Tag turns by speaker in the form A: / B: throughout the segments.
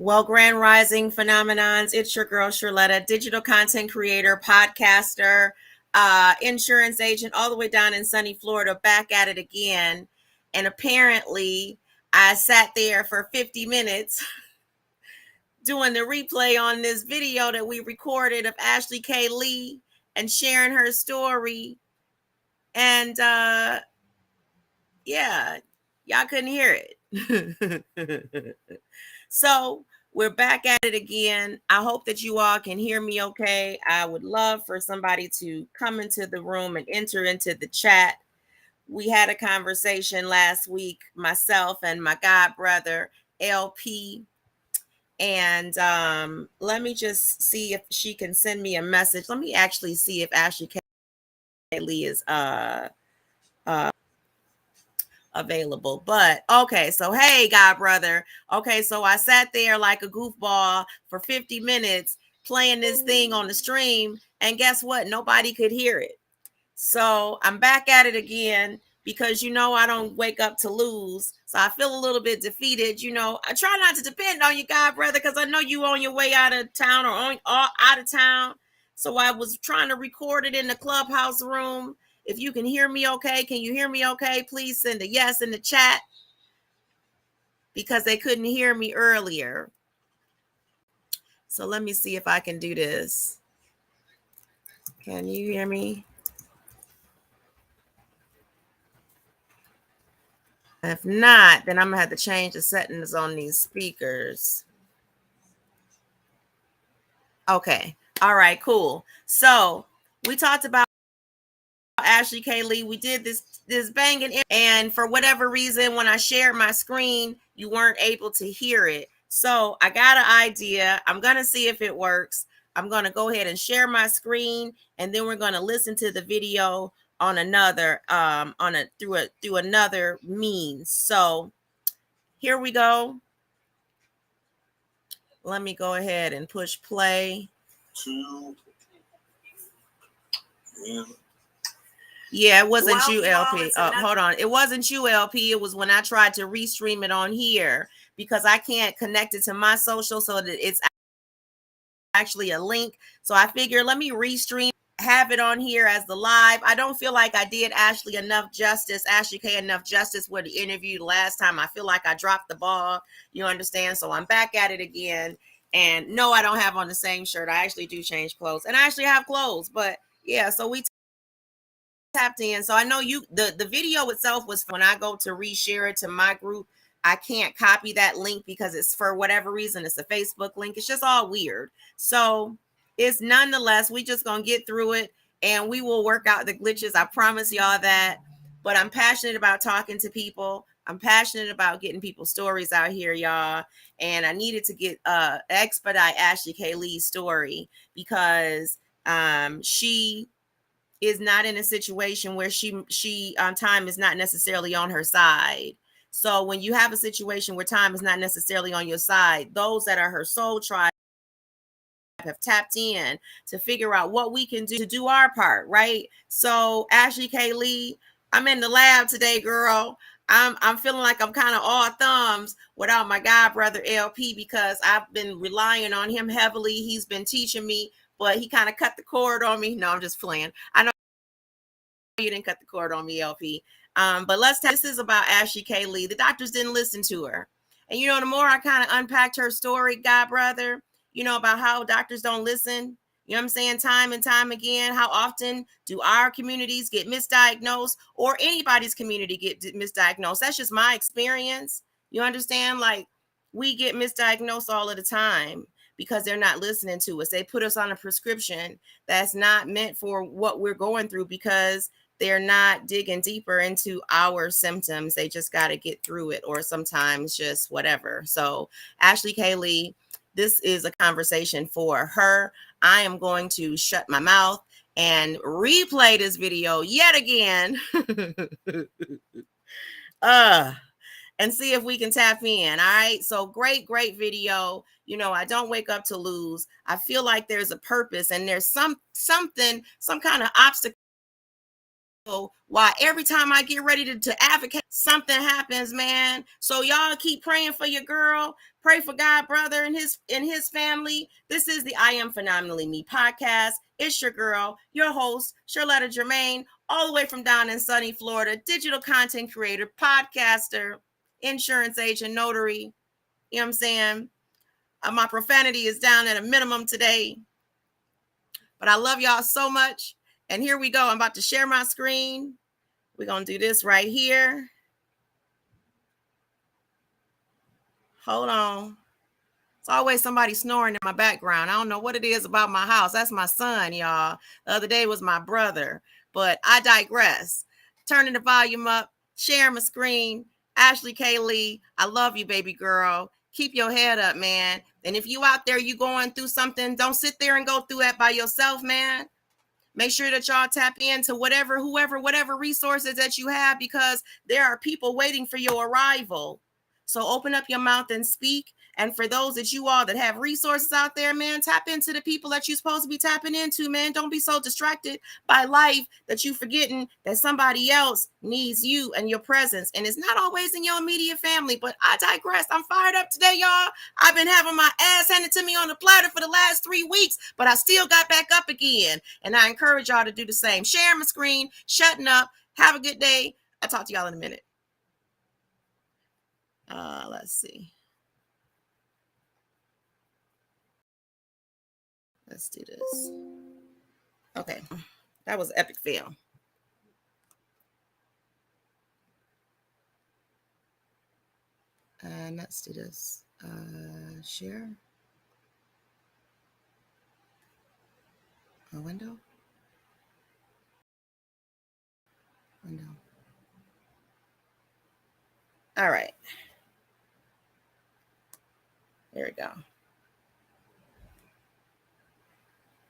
A: Well, Grand Rising Phenomenons, it's your girl, Sherletta, digital content creator, podcaster, insurance agent, all the way down in sunny Florida, back at it again. And apparently, I sat there for 50 minutes doing the replay on this video that we recorded of Ashley K. Lee and sharing her story. And yeah, y'all couldn't hear it. So we're back at it again. I hope that you all can hear me okay. I would love for somebody to come into the room and enter into the chat. We had a conversation last week, myself and my god brother, LP. And let me just see if she can send me a message. Let me actually see if Ashley K. Lee is available. But okay, so hey, god brother. Okay, so I sat there like a goofball for 50 minutes playing this thing on the stream, and guess what? Nobody could hear it. So I'm back at it again because I don't wake up to lose. So I feel a little bit defeated. I try not to depend on you, god brother, because I know you on your way out of town or out of town. So I was trying to record it in the clubhouse room. If you can hear me okay, can you hear me okay? Please send a yes in the chat because they couldn't hear me earlier. So let me see if I can do this. Can you hear me? If not, then I'm going to have to change the settings on these speakers. Okay. All right, cool. So we talked about Ashley K. Lee. We did this banging, and for whatever reason, when I shared my screen, you weren't able to hear it. So I got an idea. I'm going to see if it works. I'm going to go ahead and share my screen, and then we're going to listen to the video on another through another means. So here we go. Let me go ahead and push play. Yeah, it wasn't you, LP. Hold on. It wasn't you, LP. It was when I tried to restream it on here because I can't connect it to my social so that it's actually a link. So I figured let me restream, have it on here as the live. I don't feel like I did Ashley K enough justice with the interview last time. I feel like I dropped the ball. You understand? So I'm back at it again. And no, I don't have on the same shirt. I actually do change clothes. And I actually have clothes. But yeah, so we tapped in. So I know the video itself was when I go to reshare it to my group, I can't copy that link because it's for whatever reason, it's a Facebook link. It's just all weird. So it's nonetheless, we just gonna get through it and we will work out the glitches. I promise y'all that. But I'm passionate about talking to people. I'm passionate about getting people's stories out here, y'all. And I needed to get expedite Ashley K. Lee's story because she is not in a situation where she time is not necessarily on her side. So when you have a situation where time is not necessarily on your side, those that are her soul tribe have tapped in to figure out what we can do to do our part, right? So Ashley K. Lee, I'm in the lab today, girl. I'm feeling like I'm kind of all thumbs without my god brother LP because I've been relying on him heavily. He's been teaching me, but he kind of cut the cord on me. No, I'm just playing. I know you didn't cut the cord on me, LP. But this is about Ashley K. Lee. The doctors didn't listen to her. And the more I kind of unpacked her story, god brother, about how doctors don't listen, you know what I'm saying, time and time again. How often do our communities get misdiagnosed or anybody's community get misdiagnosed? That's just my experience. You understand? Like, we get misdiagnosed all of the time because they're not listening to us. They put us on a prescription that's not meant for what we're going through because they're not digging deeper into our symptoms. They just got to get through it, or sometimes just whatever. So Ashley K. Lee, this is a conversation for her. I am going to shut my mouth and replay this video yet again. And see if we can tap in. All right. So great video. I don't wake up to lose. I feel like there's a purpose and there's some kind of obstacle why every time I get ready to advocate, something happens, man. So y'all keep praying for your girl. Pray for God, brother, and his family. This is the I Am Phenomenally Me podcast. It's your girl, your host, Charlotta Germain, all the way from down in sunny Florida, digital content creator, podcaster, insurance agent, notary. You know what I'm saying? My profanity is down at a minimum today. But I love y'all so much. And here we go. I'm about to share my screen. We're going to do this right here. Hold on. It's always somebody snoring in my background. I don't know what it is about my house. That's my son, y'all. The other day was my brother. But I digress. Turning the volume up, sharing my screen. Ashley K. Lee, I love you, baby girl. Keep your head up, man. And if you out there, you going through something, don't sit there and go through that by yourself, man. Make sure that y'all tap into whatever resources that you have, because there are people waiting for your arrival. So open up your mouth and speak. And for those that you all that have resources out there, man, tap into the people that you're supposed to be tapping into, man. Don't be so distracted by life that you forgetting that somebody else needs you and your presence. And it's not always in your immediate family, but I digress. I'm fired up today, y'all. I've been having my ass handed to me on the platter for the last 3 weeks, but I still got back up again. And I encourage y'all to do the same. Share my screen, shutting up. Have a good day. I'll talk to y'all in a minute. Let's see. Let's do this. Okay. That was epic fail. And let's do this. Share. A window. Window. All right. There we go.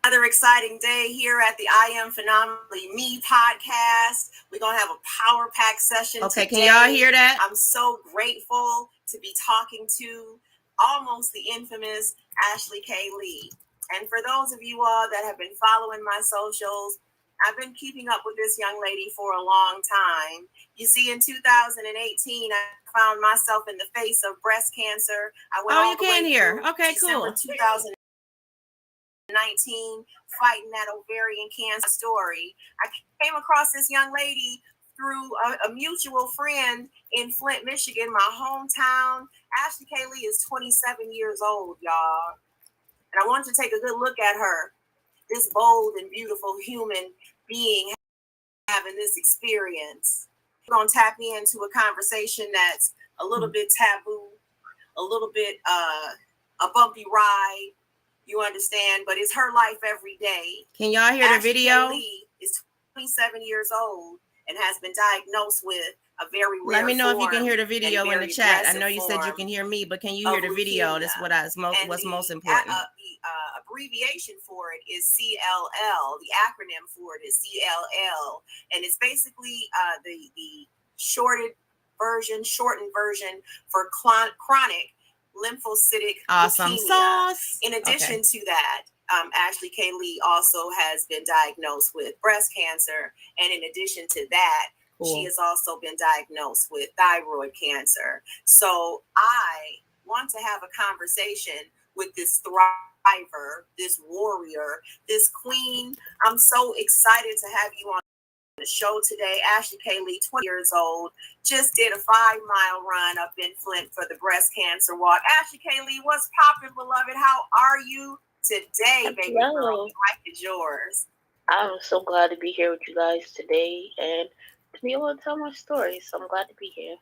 A: Another exciting day here at the I Am Phenomenally Me podcast. We're going to have a power pack session today. Can y'all hear that? I'm so grateful to be talking to almost the infamous Ashley K. Lee. And for those of you all that have been following my socials, I've been keeping up with this young lady for a long time. You see, in 2018, I found myself in the face of breast cancer. I went all the way through December 2019, fighting that ovarian cancer story. I came across this young lady through a mutual friend in Flint, Michigan, my hometown. Ashley K. Lee is 27 years old, y'all. And I wanted to take a good look at her, this bold and beautiful human being having this experience. We're going to tap into a conversation that's a little bit taboo, a little bit a bumpy ride. You understand, but it's her life every day. Can y'all hear the video? Ashley K. Lee is 27 years old and has been diagnosed with a very rare. Let me know if you can hear the video in the chat. I know you said you can hear me, but can you hear the video? That's what's most important. The abbreviation for it is CLL. The acronym for it is CLL, and it's basically the shortened version for chronic lymphocytic leukemia. In addition to that, Ashley K. Lee also has been diagnosed with breast cancer, and in addition to that, she has also been diagnosed with thyroid cancer. So I want to have a conversation with this thriver, this warrior, this queen. I'm so excited to have you on the show today. Ashley K. Lee, 20 years old, just did a 5-mile run up in Flint for the breast cancer walk. Ashley K. Lee, what's poppin', beloved? How are you today, baby girl? The mic is yours.
B: I'm so glad to be here with you guys today and to be able to tell my story. So I'm glad to be here.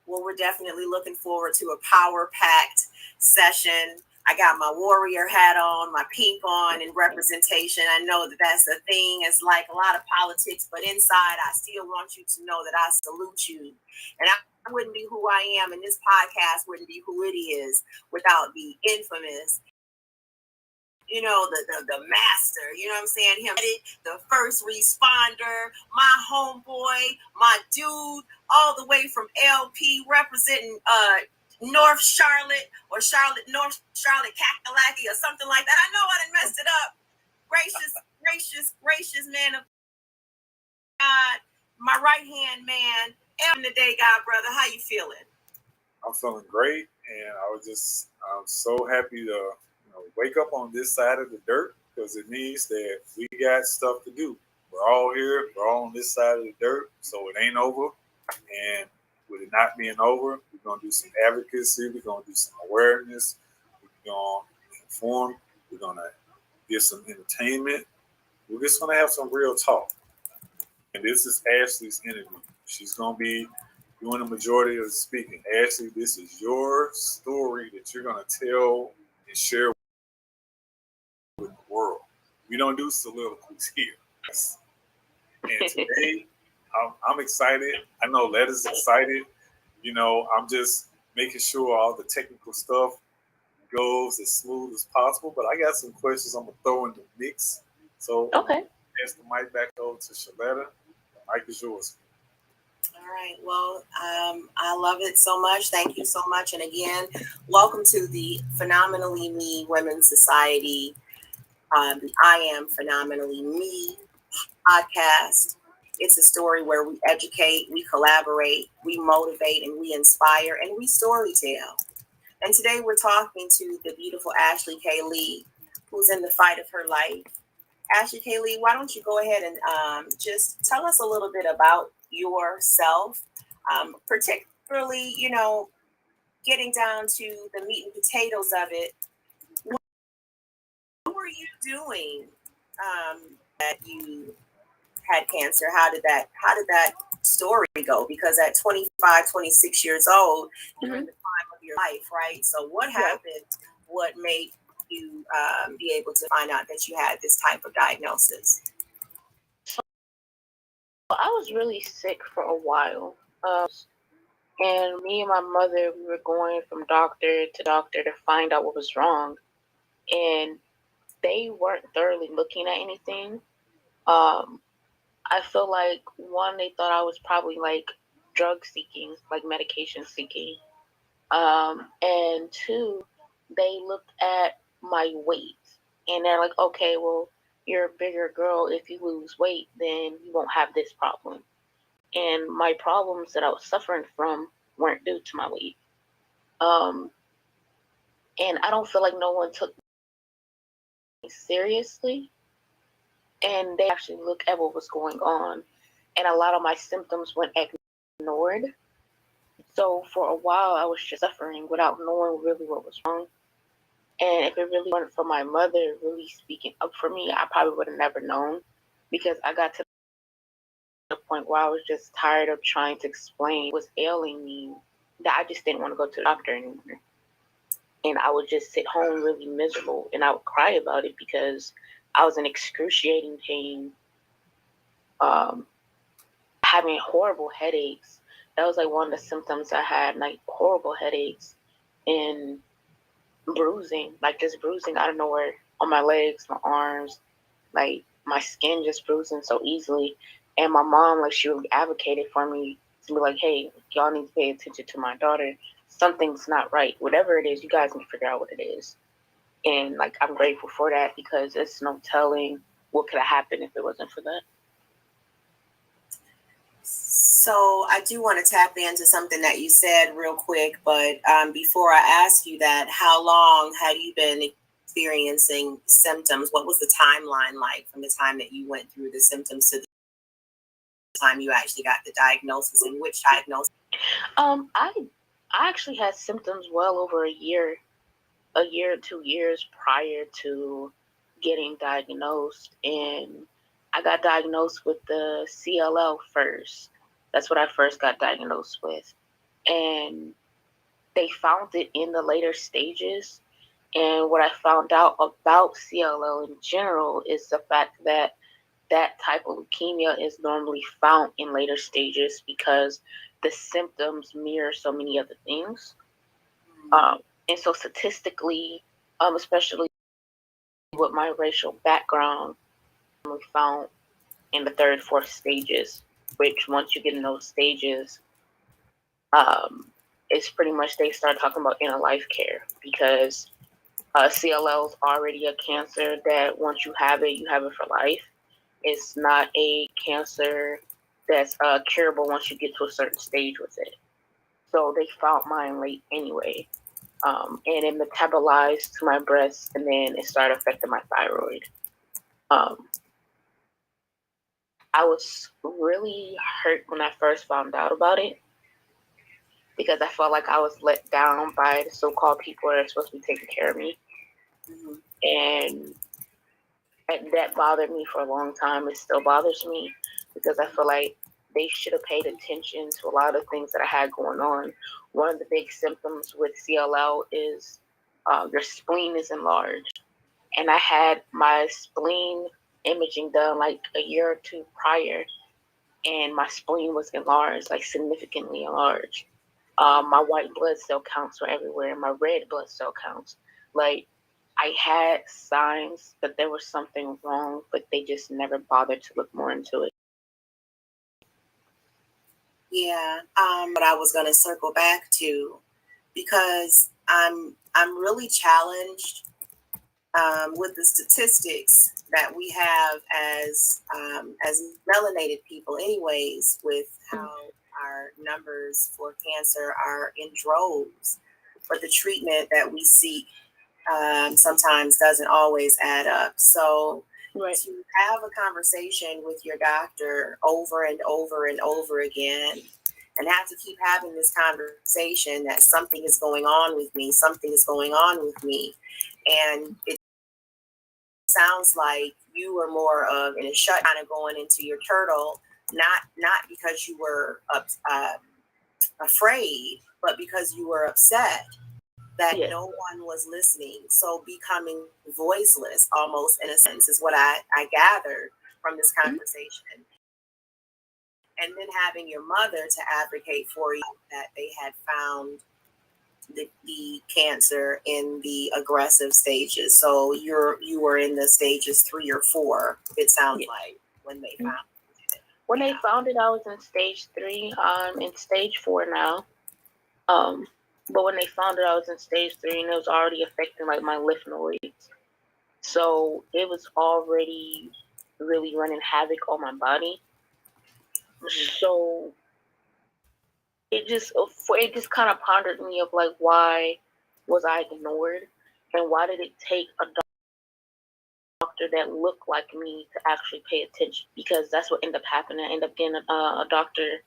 A: Well, we're definitely looking forward to a power-packed session. I got my warrior hat on, my pink on in representation. I know that that's a thing. It's like a lot of politics, but inside, I still want you to know that I salute you. And I wouldn't be who I am, and this podcast wouldn't be who it is without the infamous, you know, the master, you know what I'm saying? Him, the first responder, my homeboy, my dude, all the way from LP representing North Charlotte or North Charlotte Kakalaki or something like that. I know I done messed it up. Gracious man of got my right hand man, Elvin today, God brother. How you feeling?
C: I'm feeling great, and I'm so happy to wake up on this side of the dirt because it means that we got stuff to do. We're all here, we're all on this side of the dirt, so it ain't over. And with it not being over, we're gonna do some advocacy, we're gonna do some awareness, we're gonna inform, we're gonna get some entertainment. We're just gonna have some real talk. And this is Ashley's interview. She's gonna be doing the majority of the speaking. Ashley, this is your story that you're gonna tell and share with the world. We don't do soliloquies here. And today, I'm excited. I know Letta's excited. I'm just making sure all the technical stuff goes as smooth as possible. But I got some questions I'm gonna throw in the mix. So
B: okay.
C: Pass the mic back over to Shaletta. The mic is yours.
A: All right. Well, I love it so much. Thank you so much. And again, welcome to the Phenomenally Me Women's Society, the I Am Phenomenally Me podcast. It's a story where we educate, we collaborate, we motivate, and we inspire, and we storytell. And today we're talking to the beautiful Ashley K. Lee, who's in the fight of her life. Ashley K. Lee, why don't you go ahead and just tell us a little bit about yourself, particularly, getting down to the meat and potatoes of it. What were you doing that you had cancer? How did that story go? Because at 25, 26 years old, you're in the prime of your life, right? So what happened? What made you be able to find out that you had this type of diagnosis?
B: I was really sick for a while. And me and my mother, we were going from doctor to doctor to find out what was wrong. And they weren't thoroughly looking at anything. I feel like, one, they thought I was probably like drug seeking, like medication seeking. And two, they looked at my weight and they're like, okay, well, you're a bigger girl. If you lose weight, then you won't have this problem. And my problems that I was suffering from weren't due to my weight. And I don't feel like no one took me seriously. And they actually looked at what was going on. And a lot of my symptoms went ignored. So for a while, I was just suffering without knowing really what was wrong. And if it really weren't for my mother really speaking up for me, I probably would have never known, because I got to the point where I was just tired of trying to explain what was ailing me, that I just didn't want to go to the doctor anymore. And I would just sit home really miserable, and I would cry about it because I was in excruciating pain, having horrible headaches. That was like one of the symptoms I had, like horrible headaches and bruising, like just bruising out of nowhere on my legs, my arms, like my skin just bruising so easily. And my mom, like, she really advocated for me to be like, hey, y'all need to pay attention to my daughter. Something's not right. Whatever it is, you guys need to figure out what it is. And like, I'm grateful for that, because it's no telling what could have happened if it wasn't for that.
A: So I do want to tap into something that you said real quick, but before I ask you that, how long had you been experiencing symptoms? What was the timeline like from the time that you went through the symptoms to the time you actually got the diagnosis, and which diagnosis?
B: I actually had symptoms well over a year or 2 years prior to getting diagnosed, and I got diagnosed with the CLL first. That's what I first got diagnosed with. And they found it in the later stages. And what I found out about CLL in general is the fact that that type of leukemia is normally found in later stages because the symptoms mirror so many other things. And so statistically, especially with my racial background, we found in the third, fourth stages, which once you get in those stages, it's pretty much they start talking about end of life care, because CLL is already a cancer that once you have it for life. It's not a cancer that's curable once you get to a certain stage with it. So they found mine late anyway. And it metabolized to my breast, and then it started affecting my thyroid. I was really hurt when I first found out about it because I felt like I was let down by the so-called people that are supposed to be taking care of me. And that bothered me for a long time. It still bothers me because I feel like they should have paid attention to a lot of things that I had going on. One of the big symptoms with CLL is your spleen is enlarged. And I had my spleen imaging done like a year or two prior, and my spleen was enlarged, like significantly enlarged. My white blood cell counts were everywhere. My red blood cell counts. Like, I had signs that there was something wrong, but they just never bothered to look more into it.
A: Yeah, but I was going to circle back to, because I'm really challenged with the statistics that we have as melanated people, anyways, with how our numbers for cancer are in droves, but the treatment that we seek sometimes doesn't always add up. So to have a conversation with your doctor over and over and over again, and have to keep having this conversation that something is going on with me, and it sounds like you were more of in a shut, kind of going into your turtle, not because you were afraid, but because you were upset that no one was listening. So becoming voiceless, almost in a sense, is what I gathered from this conversation. And then having your mother to advocate for you that they had found the cancer in the aggressive stages. So you were in the stages 3 or 4, it sounds like, when they found it.
B: When they found it, I was in stage 3. I'm in stage 4 now. But when they found it, I was in stage 3, and it was already affecting like my lymph nodes. So it was already really running havoc on my body. So it just kind of pondered me of like, why was I ignored, and why did it take a doctor that looked like me to actually pay attention? Because that's what ended up happening. I ended up getting a doctor,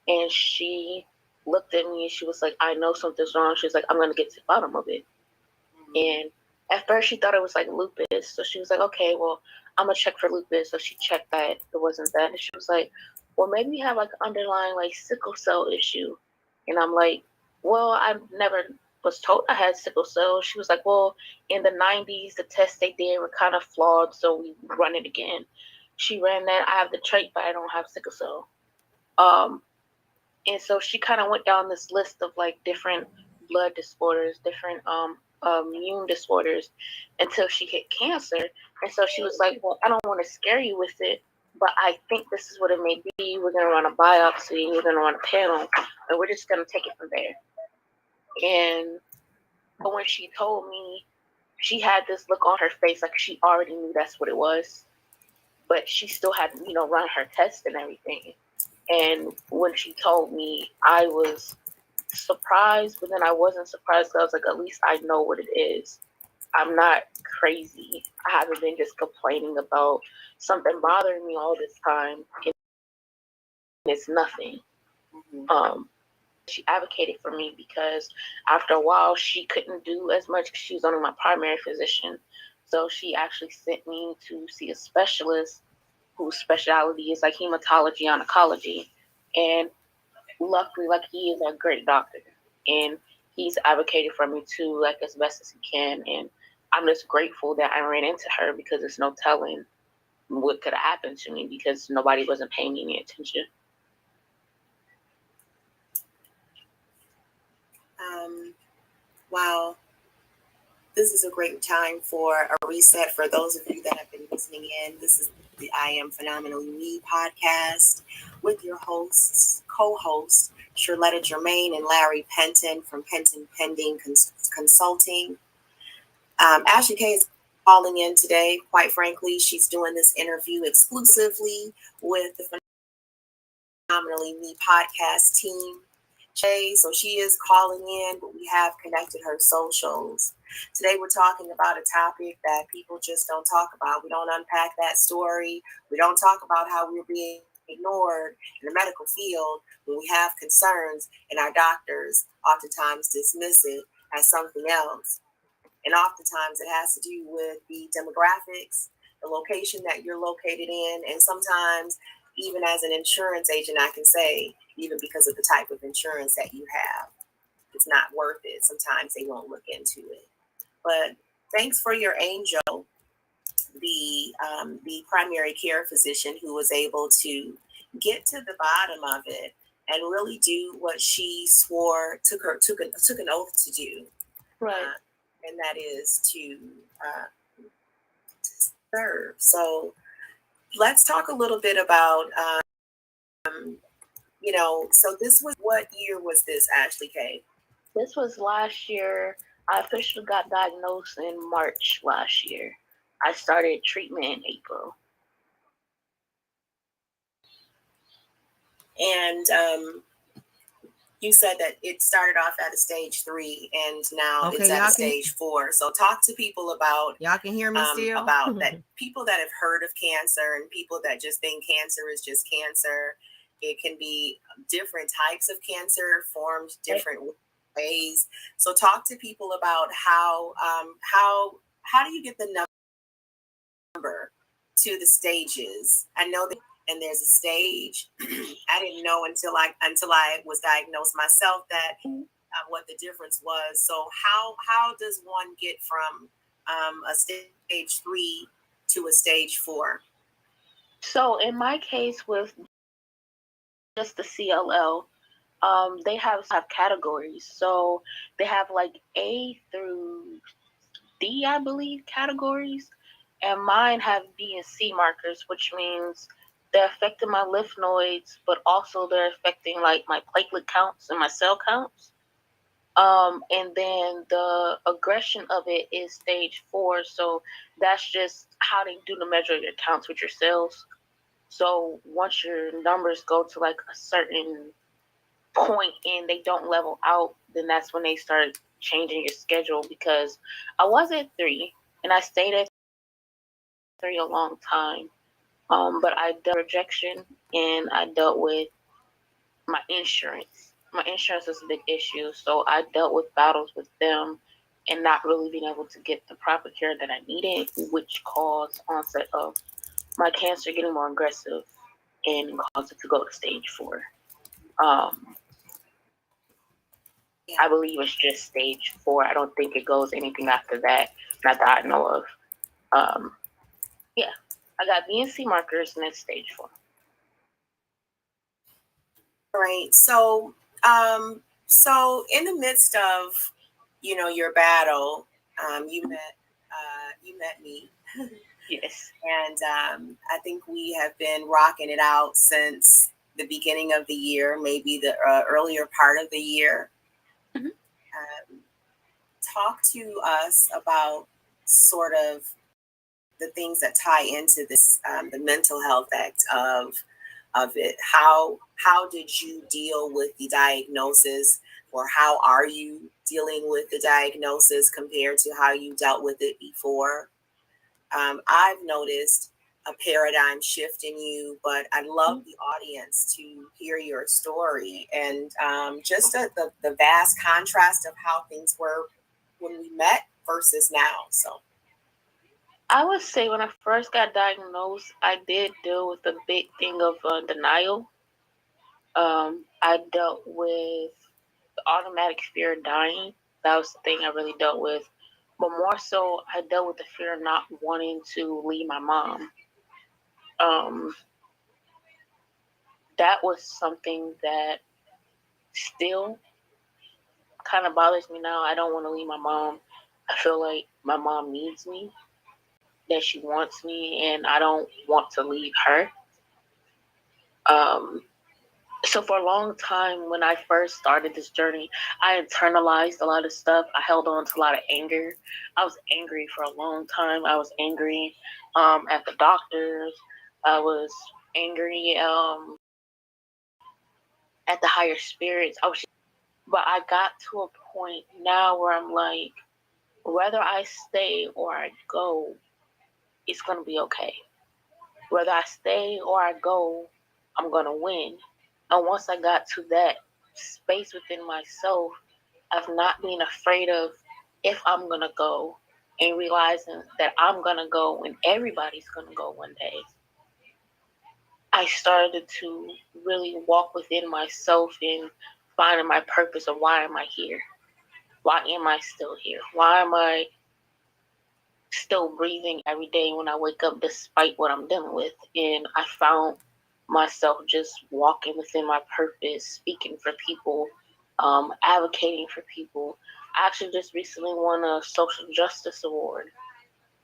B: and she looked at me and she was like, I know something's wrong. She was like, I'm going to get to the bottom of it. And at first she thought it was like lupus. So she was like, okay, well, I'm going to check for lupus. So she checked that. It wasn't that. And she was like, well, maybe you have like an underlying like sickle cell issue. And I'm like, well, I never was told I had sickle cell. She was like, well, in the 90s, the tests they did were kind of flawed. So we run it again. She ran that. I have the trait, but I don't have sickle cell. And so she kind of went down this list of like different blood disorders, different immune disorders, until she hit cancer. And so she was like, well, I don't want to scare you with it, but I think this is what it may be. We're going to run a biopsy, and we're going to run a panel, and we're just going to take it from there. And but when she told me, she had this look on her face like she already knew that's what it was, but she still had, run her tests and everything. And when she told me, I was surprised, but then I wasn't surprised because I was like, at least I know what it is. I'm not crazy. I haven't been just complaining about something bothering me all this time. It's nothing. She advocated for me because after a while, she couldn't do as much because she was only my primary physician. So she actually sent me to see a specialist whose specialty is like hematology oncology. And luckily, like, he is a great doctor, and he's advocated for me too, like, as best as he can. And I'm just grateful that I ran into her, because there's no telling what could have happened to me because nobody wasn't paying me any attention.
A: Wow. This is a great time for a reset for those of you that have been listening in. This is the I Am Phenomenally Me podcast with your hosts, co-hosts, Charlotta Germain and Larry Penton from Penton Pending Consulting. Ashley K is calling in today. Quite frankly, she's doing this interview exclusively with the Phenomenally Me podcast team. So she is calling in, but we have connected her socials. Today we're talking about a topic that people just don't talk about. We don't unpack that story. We don't talk about how we're being ignored in the medical field when we have concerns, and our doctors oftentimes dismiss it as something else. And oftentimes it has to do with the demographics, the location that you're located in, and sometimes even as an insurance agent, I can say, even because of the type of insurance that you have, it's not worth it. Sometimes they won't look into it. But thanks for your angel, the primary care physician who was able to get to the bottom of it and really do what she swore, took an oath to do.
B: Right.
A: And that is to serve. So let's talk a little bit about, so this was, what year was this, Ashley K?
B: This was last year. I officially got diagnosed in March last year. I started treatment in April.
A: And you said that it started off at a stage 3 and now it's at a stage 4. So talk to people about,
D: y'all can hear me still?
A: About that, people that have heard of cancer and people that just think cancer is just cancer. It can be different types of cancer formed different ways. So talk to people about how do you get the number to the stages? I know that, and there's a stage. I didn't know until I was diagnosed myself that what the difference was. So how does one get from a stage 3 to a stage 4?
B: So in my case with just the CLL, they have categories. So they have like A through D, I believe, categories, and mine have B and C markers, which means they're affecting my lymph nodes, but also they're affecting like my platelet counts and my cell counts. And then the aggression of it is stage 4. So that's just how they do the measure of your counts with your cells. So once your numbers go to like a certain point and they don't level out, then that's when they start changing your schedule. Because I was at 3 and I stayed at 3 a long time. But I dealt with rejection and I dealt with my insurance. My insurance was a big issue, so I dealt with battles with them and not really being able to get the proper care that I needed, which caused onset of my cancer getting more aggressive and caused it to go to stage 4. I believe it's just stage 4. I don't think it goes anything after that, not that I know of. Yeah, I got B and C markers, and it's stage 4.
A: Right. So, in the midst of, your battle, you met me.
B: Yes.
A: And I think we have been rocking it out since the beginning of the year, maybe the earlier part of the year.
B: Mm-hmm.
A: Talk to us about sort of the things that tie into this, the mental health act of it. How did you deal with the diagnosis, or how are you dealing with the diagnosis compared to how you dealt with it before? I've noticed a paradigm shift in you, but I'd love the audience to hear your story and just the vast contrast of how things were when we met versus now. So
B: I would say when I first got diagnosed, I did deal with a big thing of denial. I dealt with the automatic fear of dying. That was the thing I really dealt with. But more so, I dealt with the fear of not wanting to leave my mom. That was something that still kind of bothers me now. I don't want to leave my mom. I feel like my mom needs me, that she wants me, and I don't want to leave her. So for a long time, when I first started this journey, I internalized a lot of stuff. I held on to a lot of anger. I was angry for a long time. I was angry at the doctors. I was angry at the higher spirits. But I got to a point now where I'm like, whether I stay or I go, it's gonna be okay. Whether I stay or I go, I'm gonna win. And once I got to that space within myself of not being afraid of if I'm gonna go and realizing that I'm gonna go and everybody's gonna go one day, I started to really walk within myself and finding my purpose of why am I here? Why am I still here? Why am I still breathing every day when I wake up despite what I'm dealing with? And I found myself just walking within my purpose, speaking for people, advocating for people. I actually just recently won a social justice award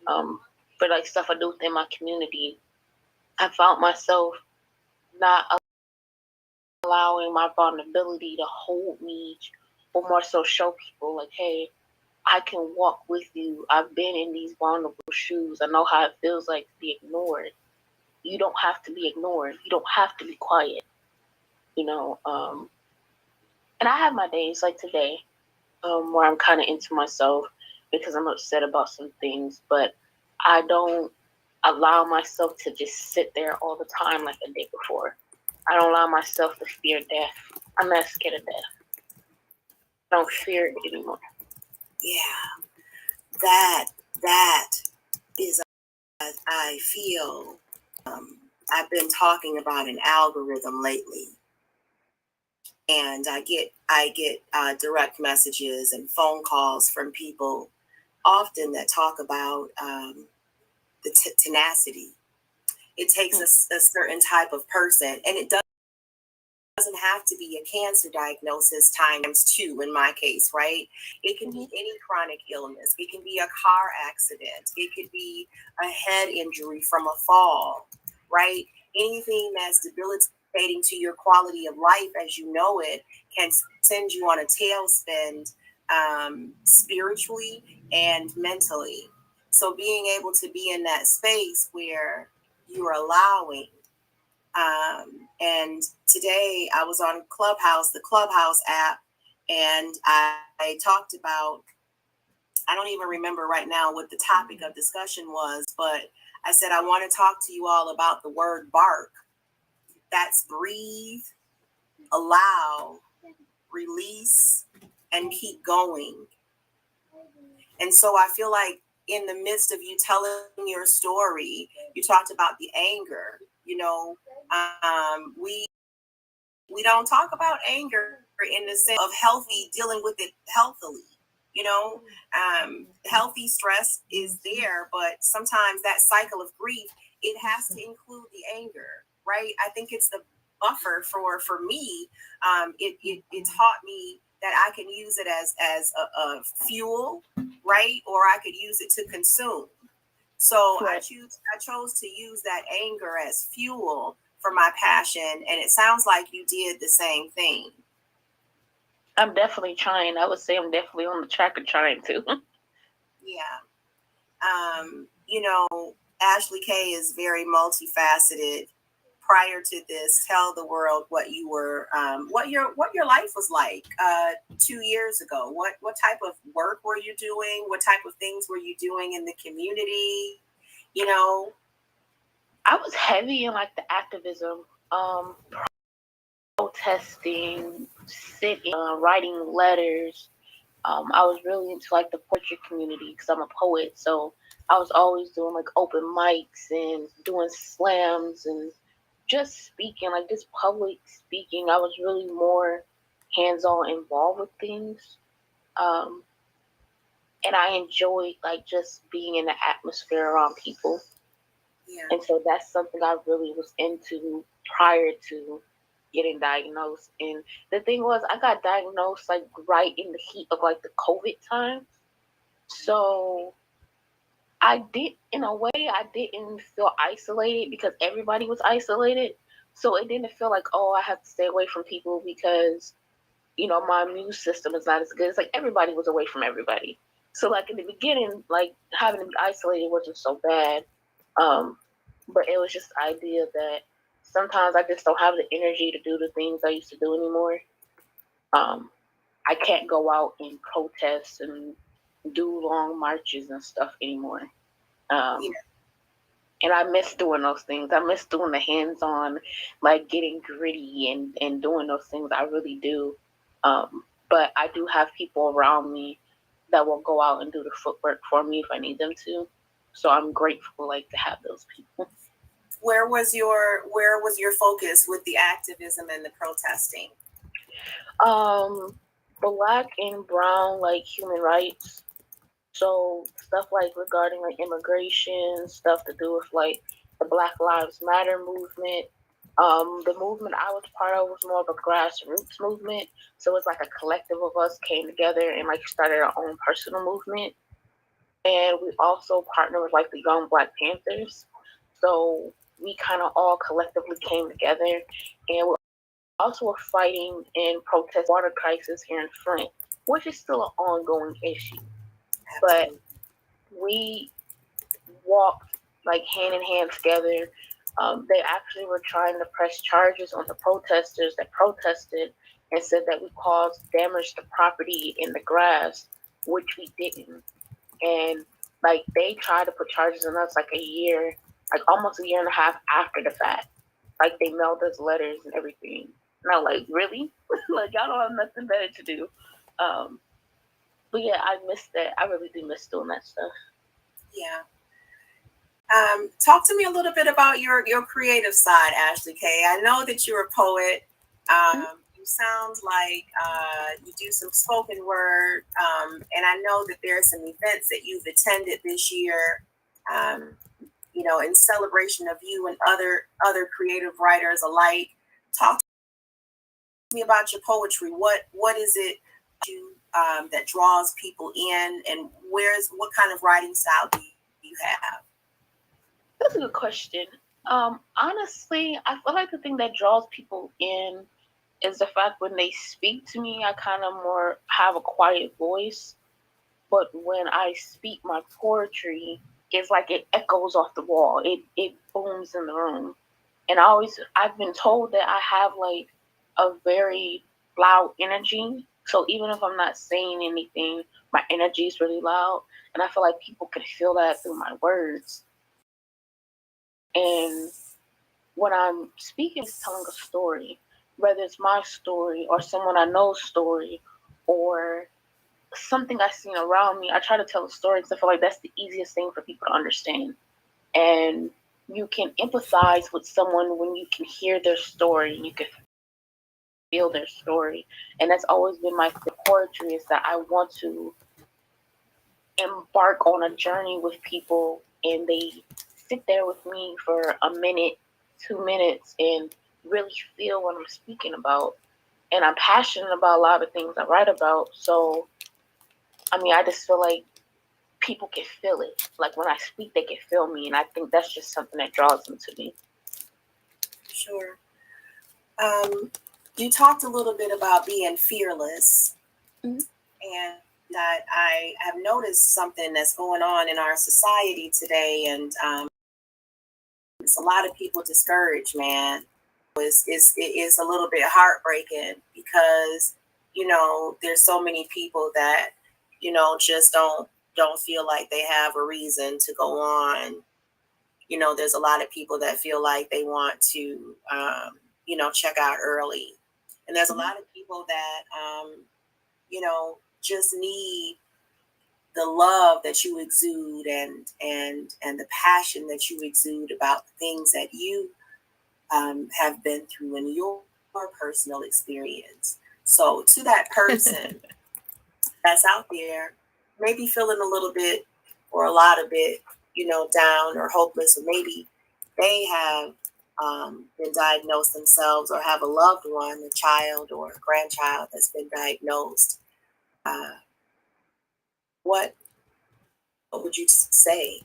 B: for like stuff I do within my community. I found myself not allowing my vulnerability to hold me, or more so show people like, hey, I can walk with you. I've been in these vulnerable shoes. I know how it feels like to be ignored. You don't have to be ignored. You don't have to be quiet. You know, and I have my days like today where I'm kind of into myself because I'm upset about some things, but I don't allow myself to just sit there all the time like I did before. I don't allow myself to fear death. I'm not scared of death. I don't fear it anymore.
A: Yeah, that is, I feel, I've been talking about an algorithm lately, and I get direct messages and phone calls from people often that talk about the tenacity. It takes a certain type of person, and it doesn't have to be a cancer diagnosis times two in my case, right? It can be any chronic illness. It can be a car accident. It could be a head injury from a fall, right? Anything that's debilitating to your quality of life as you know it can send you on a tailspin, spiritually and mentally. So being able to be in that space where you're allowing, and today I was on Clubhouse, the Clubhouse app, and I talked about, I don't even remember right now what the topic of discussion was, but I said, I want to talk to you all about the word bark. That's breathe, allow, release, and keep going. And so I feel like in the midst of you telling your story, you talked about the anger, you know, we don't talk about anger in the sense of healthy, dealing with it healthily. You know, healthy stress is there, but sometimes that cycle of grief, it has to include the anger, right? I think it's the buffer for me. It taught me that I can use it as a fuel, right? Or I could use it to consume. So
B: Right.
A: I chose to use that anger as fuel for my passion, and it sounds like you did the same thing.
B: I'm definitely trying. I would say I'm definitely on the track of trying to.
A: Yeah. You know, Ashley K is very multifaceted. Prior to this, tell the world what you were, what your life was like 2 years ago. What type of work were you doing? What type of things were you doing in the community? You know,
B: I was heavy in like the activism, protesting, sitting, writing letters. I was really into like the poetry community because I'm a poet. So I was always doing like open mics and doing slams and just speaking, like just public speaking. I was really more hands-on involved with things. And I enjoyed like just being in the atmosphere around people.
A: yeah.
B: And so that's something I really was into prior to getting diagnosed. And the thing was, I got diagnosed like right in the heat of like the COVID time. So I did, in a way, I didn't feel isolated because everybody was isolated. So it didn't feel like, oh, I have to stay away from people because, my immune system is not as good. It's like everybody was away from everybody. So like in the beginning, like having to be isolated wasn't so bad. But it was just the idea that sometimes I just don't have the energy to do the things I used to do anymore. I can't go out and protest and do long marches and stuff anymore.
A: Yeah.
B: And I miss doing those things. I miss doing the hands-on, like getting gritty and doing those things. I really do. But I do have people around me that will go out and do the footwork for me if I need them to. So I'm grateful, like, to have those people.
A: Where was your focus with the activism and the protesting?
B: Black and brown, like, human rights. So stuff like regarding like immigration, stuff to do with like the Black Lives Matter movement. The movement I was part of was more of a grassroots movement. So it's like a collective of us came together and like started our own personal movement. And we also partnered with like the Young Black Panthers. So we kind of all collectively came together, and we also were fighting and protest water crisis here in Flint, which is still an ongoing issue. But we walked like hand in hand together. They actually were trying to press charges on the protesters that protested and said that we caused damage to property in the grass, which we didn't. And like they tried to put charges on us like almost a year and a half after the fact. Like they mailed us letters and everything. And I was like, really? Like y'all don't have nothing better to do. But yeah, I miss that. I really do miss doing that stuff.
A: Yeah. Talk to me a little bit about your creative side, Ashley K. I know that you're a poet. You sound like you do some spoken word, and I know that there are some events that you've attended this year. In celebration of you and other creative writers alike. Talk to me about your poetry. What is it that draws people in, and what kind of writing style do you have?
B: That's a good question. Honestly, I feel like the thing that draws people in is the fact when they speak to me, I kind of more have a quiet voice. But when I speak my poetry, it's like it echoes off the wall. It booms in the room. And I've been told that I have like a very loud energy. So even if I'm not saying anything, my energy is really loud. And I feel like people can feel that through my words. And when I'm speaking, it's telling a story, whether it's my story or someone I know's story or something I've seen around me. I try to tell a story because I feel like that's the easiest thing for people to understand. And you can empathize with someone when you can hear their story, you can feel their story. And that's always been my poetry, is that I want to embark on a journey with people and they sit there with me for a minute, 2 minutes, and really feel what I'm speaking about. And I'm passionate about a lot of things I write about. So, I just feel like people can feel it. Like when I speak, they can feel me. And I think that's just something that draws them to me.
A: Sure. You talked a little bit about being fearless. Mm-hmm. And that I have noticed something that's going on in our society today, and it's a lot of people discouraged, man. It's a little bit heartbreaking because there's so many people that just don't feel like they have a reason to go on. There's a lot of people that feel like they want to check out early, and there's a lot of people that just need the love that you exude and the passion that you exude about the things that you have been through in your personal experience. So to that person that's out there, maybe feeling a little bit or a lot of it, down or hopeless, or maybe they have been diagnosed themselves or have a loved one, a child or a grandchild that's been diagnosed. What would you say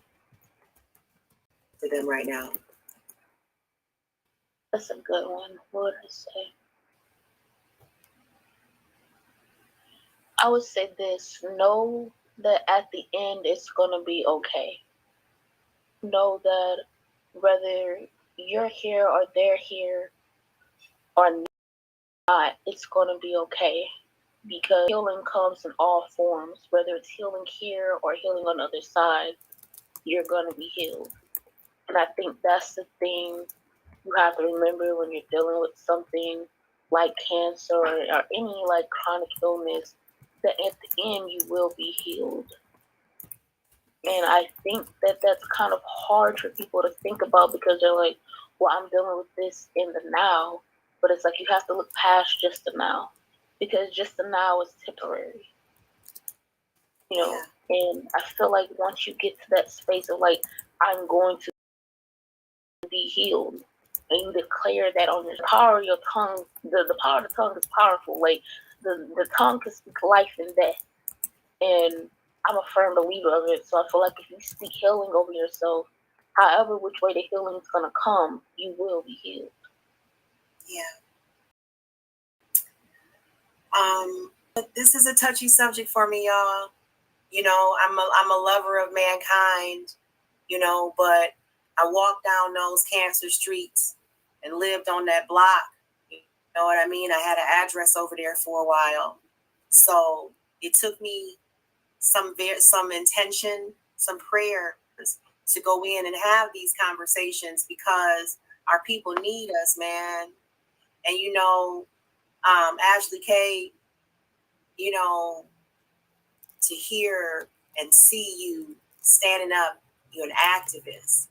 A: to them right now?
B: That's a good one. What would I say? I would say this: know that at the end it's gonna be okay. Know that whether you're here or they're here or not, it's gonna be okay. Because healing comes in all forms, whether it's healing here or healing on the other side, you're gonna be healed. And I think that's the thing you have to remember when you're dealing with something like cancer or any like chronic illness, that at the end you will be healed. And I think that that's kind of hard for people to think about because they're like, well, I'm dealing with this in the now. But it's like you have to look past just the now because just the now is temporary, you know. And I feel like once you get to that space of like, I'm going to be healed, and you declare that on your power of your tongue, the power of the tongue is powerful. Like the tongue can speak life and death. And I'm a firm believer of it. So I feel like if you speak healing over yourself, however which way the healing is gonna come, you will be healed.
A: Yeah. This is a touchy subject for me, y'all. You know, I'm a lover of mankind, you know, but I walked down those cancer streets and lived on that block. You know what I mean? I had an address over there for a while. So it took me some intention, some prayers to go in and have these conversations because our people need us, man. And you know, Ashley K, you know, to hear and see you standing up, you're an activist,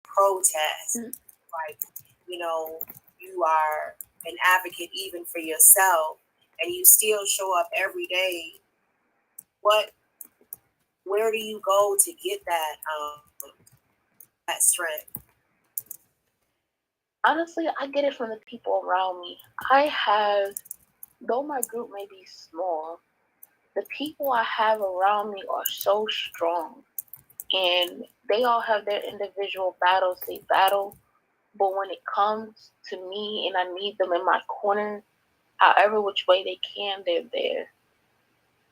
A: protest, like, you know, you are an advocate even for yourself, and you still show up every day. Where do you go to get that strength?
B: Honestly, I get it from the people around me. Though my group may be small, the people I have around me are so strong. And they all have their individual battles they battle. But when it comes to me and I need them in my corner, however which way they can, they're there.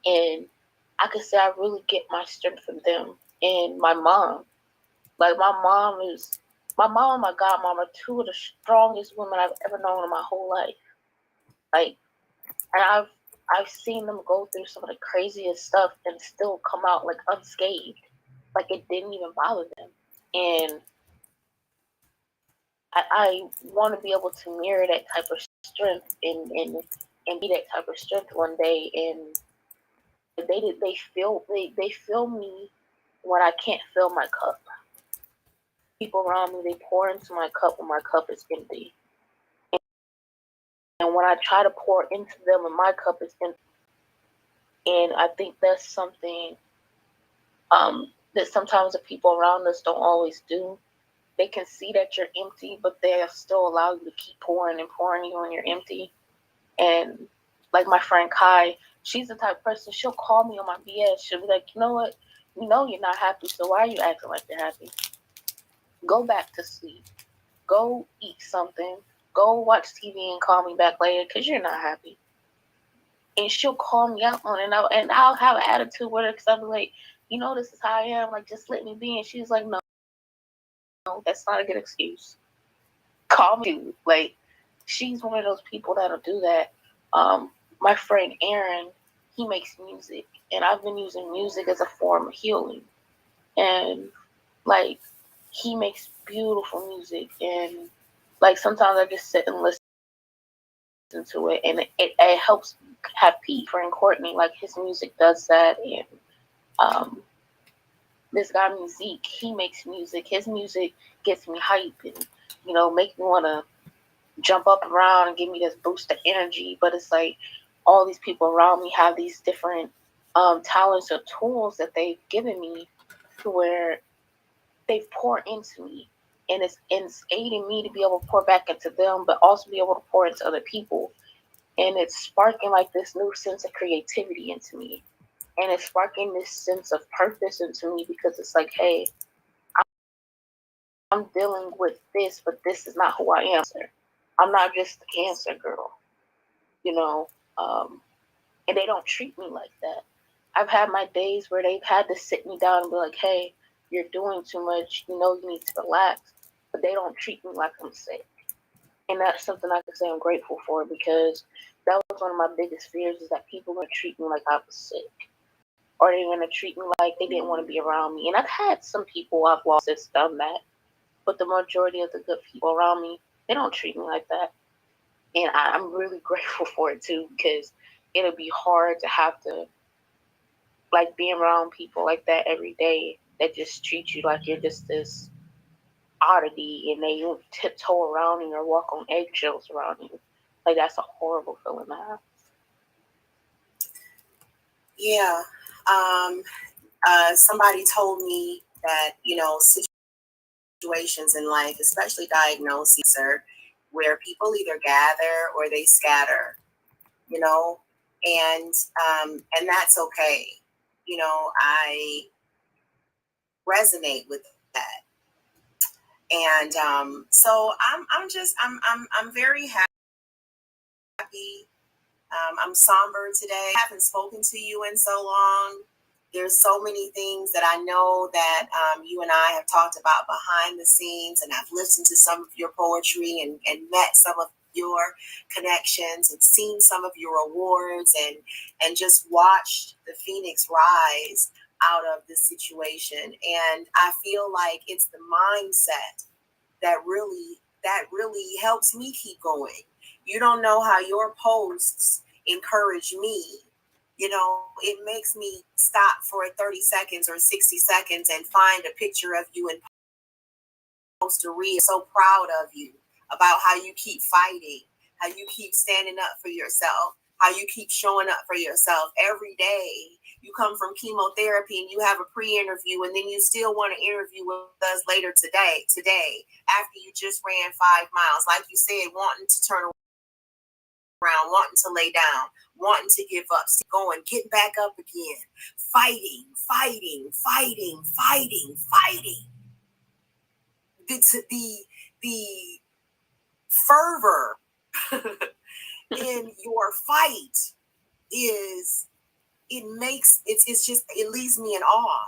B: And I could say I really get my strength from them. And my mom. Like my mom and my godmom are two of the strongest women I've ever known in my whole life. Like, and I've seen them go through some of the craziest stuff and still come out like unscathed. Like it didn't even bother them. And I want to be able to mirror that type of strength and be that type of strength one day. And they feel me when I can't fill my cup. People around me, they pour into my cup when my cup is empty. And when I try to pour into them and my cup is empty. And I think that's something that sometimes the people around us don't always do. They can see that you're empty, but they'll still allow you to keep pouring and pouring even when you're empty. And like my friend Kai, she's the type of person, she'll call me on my BS. She'll be like, you know what? You know you're not happy, so why are you acting like you're happy? Go back to sleep. Go eat something. Go watch TV and call me back later because you're not happy. And she'll call me out on it, and I'll have an attitude with her because I'll be like, you know, this is how I am. Like, just let me be. And she's like, no, that's not a good excuse. Call me. Like, she's one of those people that'll do that. My friend Aaron, he makes music, and I've been using music as a form of healing. And like, he makes beautiful music, and like sometimes I just sit and listen to it, and it helps have peace. Friend Courtney, like his music does that, and this guy Musique, he makes music. His music gets me hype and make me want to jump up around and give me this boost of energy. But it's like all these people around me have these different talents or tools that they've given me to where they've poured into me. And it's aiding me to be able to pour back into them, but also be able to pour into other people. And it's sparking like this new sense of creativity into me. And it's sparking this sense of purpose into me because it's like, hey, I'm dealing with this, but this is not who I am. I'm not just the cancer girl, you know. And they don't treat me like that. I've had my days where they've had to sit me down and be like, hey, you're doing too much. You know, you need to relax. But they don't treat me like I'm sick. And that's something I can say I'm grateful for, because that was one of my biggest fears, is that people are going to treat me like I was sick. Or they're going to treat me like they didn't want to be around me. And I've had some people I've lost that's done that. But the majority of the good people around me, they don't treat me like that. And I'm really grateful for it too, because it'll be hard to have to like be around people like that every day that just treat you like you're just this oddity, and they tiptoe around you or walk on eggshells around you. Like, that's a horrible feeling to have.
A: Yeah. Somebody told me that, situations in life, especially diagnoses, where people either gather or they scatter, and that's okay. I resonate with that. And so I'm very happy. I'm somber today. I haven't spoken to you in so long. There's so many things that I know that you and I have talked about behind the scenes, and I've listened to some of your poetry and met some of your connections and seen some of your awards, and just watched the phoenix rise out of this situation. And I feel like it's the mindset that really helps me keep going. You don't know how your posts encourage me. It makes me stop for 30 seconds or 60 seconds and find a picture of you and post a reel. So proud of you about how you keep fighting, how you keep standing up for yourself, how you keep showing up for yourself every day. You come from chemotherapy and you have a pre-interview, and then you still want to interview with us later today, after you just ran 5 miles. Like you said, wanting to turn around, wanting to lay down, wanting to give up, still going, getting back up again, fighting. The fervor in your fight it leaves me in awe,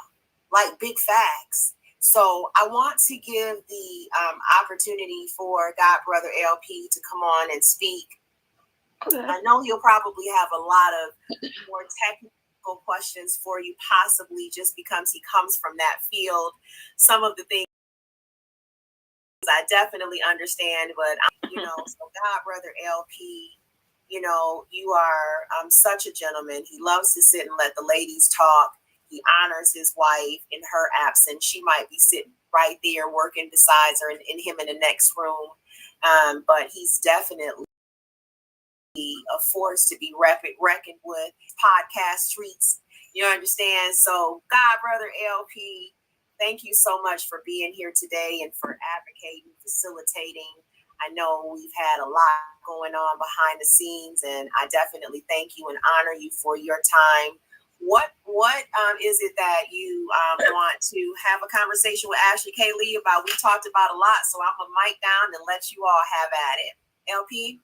A: like big facts. So I want to give the opportunity for God Brother LP to come on and speak. Okay. I know he'll probably have a lot of more technical questions for you, possibly just because he comes from that field. Some of the things I definitely understand, but so God Brother LP, you are such a gentleman. He loves to sit and let the ladies talk. He honors his wife in her absence. She might be sitting right there working besides her, and him in the next room. But he's definitely a force to be reckoned with. Podcast streets, you understand? So God Brother LP, thank you so much for being here today and for advocating, facilitating. I know we've had a lot going on behind the scenes, and I definitely thank you and honor you for your time. What is it that you want to have a conversation with Ashley K. Lee about? We talked about a lot, so I'm going to mic down and let you all have at it. LP?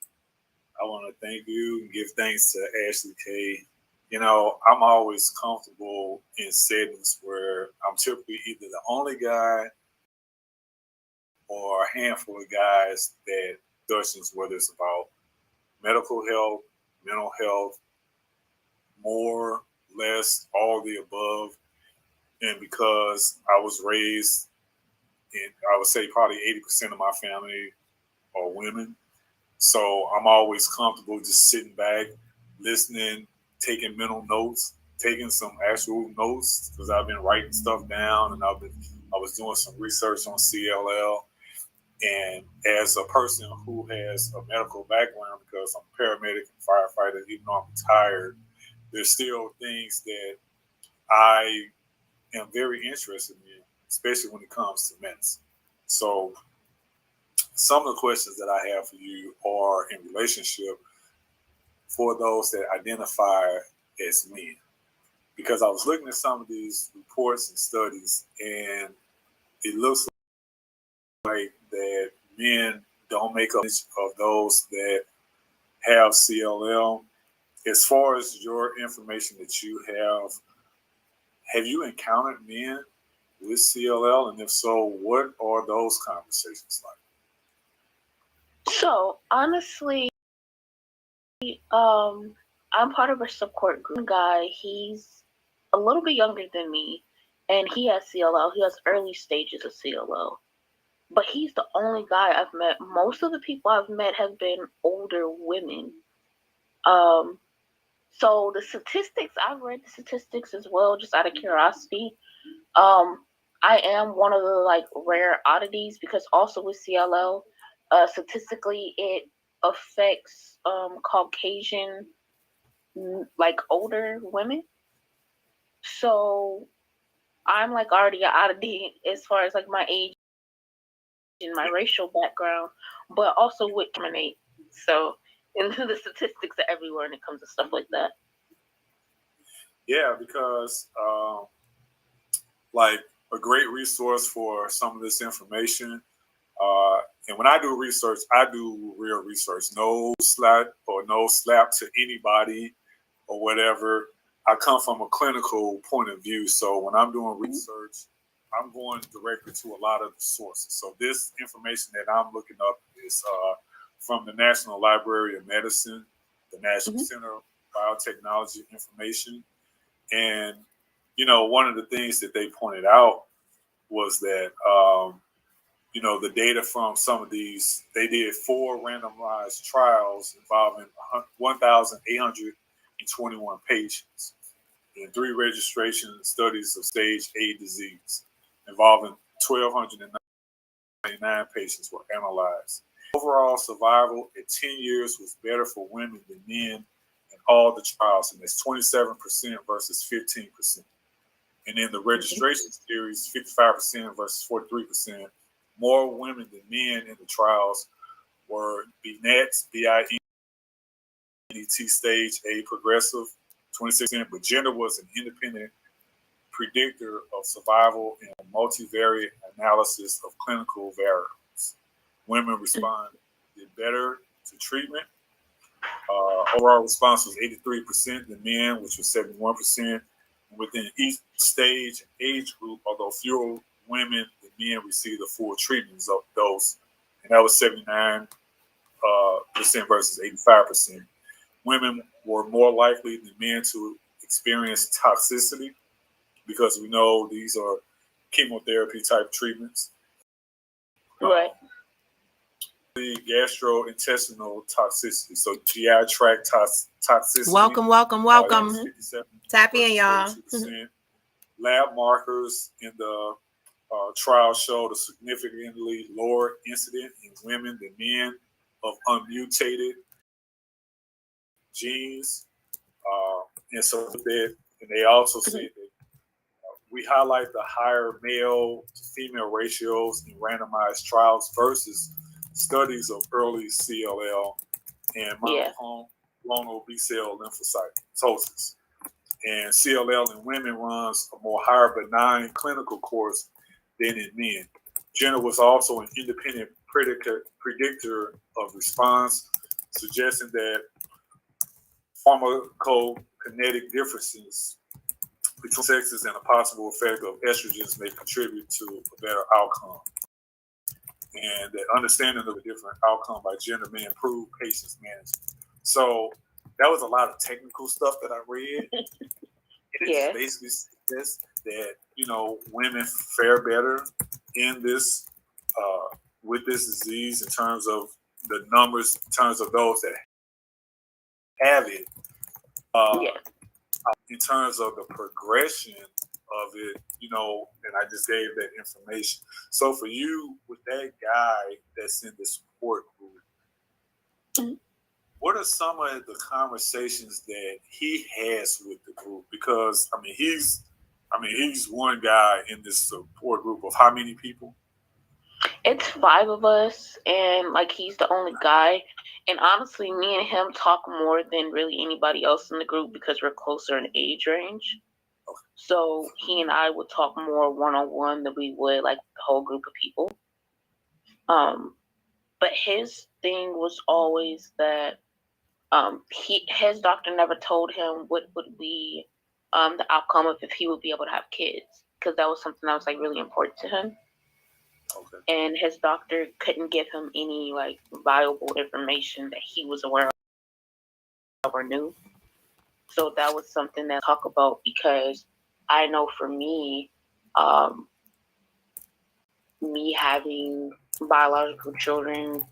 C: I want to thank you and give thanks to Ashley K. I'm always comfortable in settings where I'm typically either the only guy or a handful of guys that discussions, whether it's about medical health, mental health, more, less, all the above. And because I was raised in, I would say probably 80% of my family are women. So I'm always comfortable just sitting back, listening, taking mental notes, taking some actual notes, because I've been writing stuff down, and I was doing some research on CLL. And as a person who has a medical background, because I'm a paramedic and firefighter, even though I'm retired, there's still things that I am very interested in, especially when it comes to medicine. So some of the questions that I have for you are in relationship for those that identify as men. Because I was looking at some of these reports and studies, and it looks like that men don't make up of those that have CLL. As far as your information that you have you encountered men with CLL? And if so, what are those conversations like?
B: So honestly, I'm part of a support group. Guy, he's a little bit younger than me, and he has CLL. He has early stages of CLL. But he's the only guy I've met. Most of the people I've met have been older women. So the statistics, I've read the statistics as well, just out of curiosity. I am one of the like rare oddities because also with CLL, statistically it affects Caucasian like older women. So I'm like already an oddity as far as like my age and my racial background, but also with discriminate. So into the statistics are everywhere when it comes to stuff like that.
C: Yeah, because like a great resource for some of this information. And when I do research, I do real research. No slap to anybody or whatever. I come from a clinical point of view. So when I'm doing research, I'm going directly to a lot of the sources. So this information that I'm looking up is from the National Library of Medicine, the National Center of Biotechnology Information. And, you know, one of the things that they pointed out was that, you know, the data from some of these, they did 4 randomized trials involving 1,821 patients and 3 registration studies of stage A disease involving 1,299 patients were analyzed. Overall survival at 10 years was better for women than men in all the trials, and it's 27% versus 15%. And in the registration series, 55% versus 43%. More women than men in the trials were BNET, BINET stage A progressive, 26%, but gender was an independent predictor of survival in a multivariate analysis of clinical variables. Women responded better to treatment. Overall response was 83% than men, which was 71%. Within each stage and age group, although fewer women than men received the full treatment dose, and that was 79% versus 85%. Women were more likely than men to experience toxicity because we know these are chemotherapy type treatments.
B: Right.
C: The gastrointestinal toxicity, so GI tract toxicity.
A: Welcome. Tap in, y'all.
C: Lab markers in the trial showed a significantly lower incident in women than men of unmutated genes. And so that, and they also say that we highlight the higher male to female ratios in randomized trials versus studies of early CLL and monoclonal B-cell lymphocytosis. And CLL in women runs a more higher benign clinical course than in men. Gender was also an independent predictor of response, suggesting that pharmacokinetic differences between sexes and a possible effect of estrogens may contribute to a better outcome. And that understanding of a different outcome by gender may improve patients' management. So that was a lot of technical stuff that I read. It basically says that, you know, women fare better in this with this disease in terms of the numbers, in terms of those that have it. In terms of the progression of it, you know, and I just gave that information. So for you, with that guy that's in the support group, what are some of the conversations that he has with the group? Because he's one guy in this support group of how many people?
B: It's 5 of us, and like he's the only guy. And honestly, me and him talk more than really anybody else in the group because we're closer in age range. So he and I would talk more one-on-one than we would like the whole group of people. But his thing was always that his doctor never told him what would be the outcome of if he would be able to have kids, because that was something that was like really important to him.
C: Okay.
B: And his doctor couldn't give him any like viable information that he was aware of or knew. So that was something that I talk about, because I know for me, me having biological children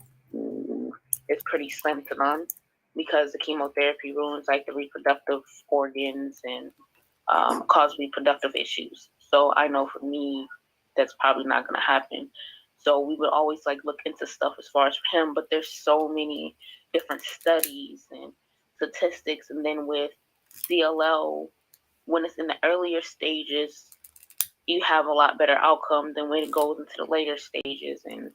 B: is pretty slim to none, because the chemotherapy ruins like the reproductive organs and cause reproductive issues. So I know for me, that's probably not going to happen. So we would always like look into stuff as far as for him, but there's so many different studies and statistics. And then with CLL, when it's in the earlier stages, you have a lot better outcome than when it goes into the later stages. And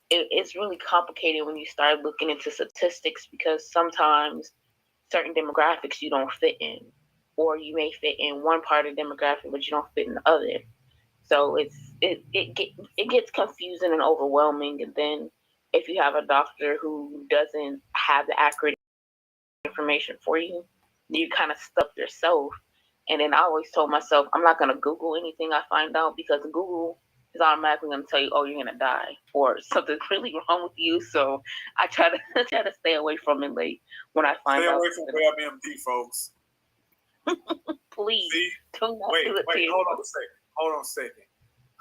B: it's really complicated when you start looking into statistics, because sometimes certain demographics you don't fit in, or you may fit in one part of the demographic but you don't fit in the other. So it gets confusing and overwhelming. And then if you have a doctor who doesn't have the accurate information for you, you kind of stuck yourself. And then I always told myself, I'm not going to Google anything I find out, because Google is automatically going to tell you, oh, you're going to die, or something's really wrong with you. So I try to try to stay away from it late when I find out.
C: Stay away from WebMD, folks.
B: Please.
C: See?
B: Do not
C: Wait,
B: do it to
C: hold on a second. Hold on a second.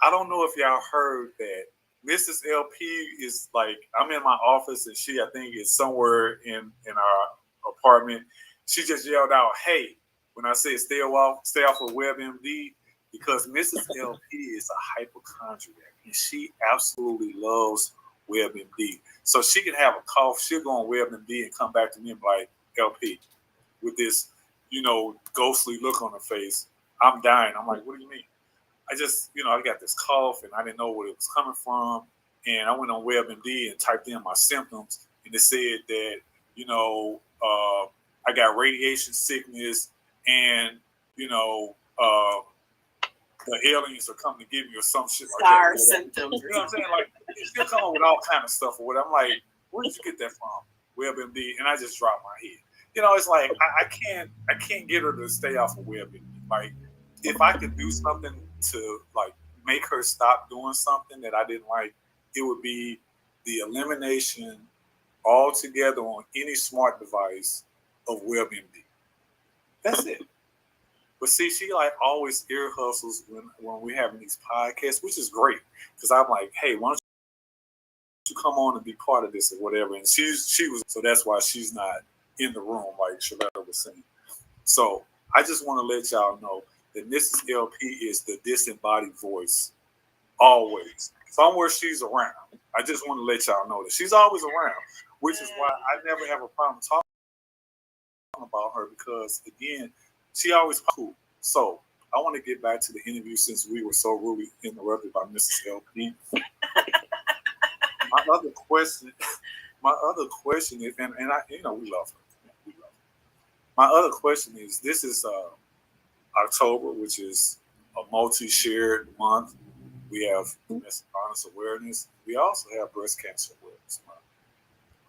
C: I don't know if y'all heard that Mrs. LP is like, I'm in my office and she, I think, is somewhere in our apartment. She just yelled out, hey, when I said stay off of WebMD, because Mrs. LP is a hypochondriac and she absolutely loves WebMD. So she can have a cough, she'll go on WebMD and come back to me and be like, LP, with this, ghostly look on her face, I'm dying. I'm like, what do you mean? I just, I got this cough and I didn't know where it was coming from. And I went on WebMD and typed in my symptoms, and it said that, I got radiation sickness and, the aliens are coming to get me or some shit like
A: Star
C: that.
A: symptoms.
C: You know what I'm saying? Like, they'll come up with all kind of stuff or whatever. I'm like, where did you get that from? WebMD. And I just dropped my head. It's like I can't get her to stay off of WebMD. Like, if I could do something to like make her stop doing something that I didn't like, it would be the elimination altogether on any smart device of WebMD. That's it. But see, she like always ear hustles when we're having these podcasts, which is great, because I'm like, hey, why don't you come on and be part of this or whatever? And she was, so that's why she's not in the room, like Shaletta was saying. So I just want to let y'all know that Mrs. LP is the disembodied voice, always. Somewhere she's around. I just want to let y'all know that she's always around, which is why I never have a problem talking about her, because, again, she always cool. So I want to get back to the interview, since we were so rudely interrupted by Mrs. LP. My other question is, and I, we love her. We love her. My other question is, this is October, which is a multi-shared month. We have domestic violence awareness. We also have breast cancer awareness month.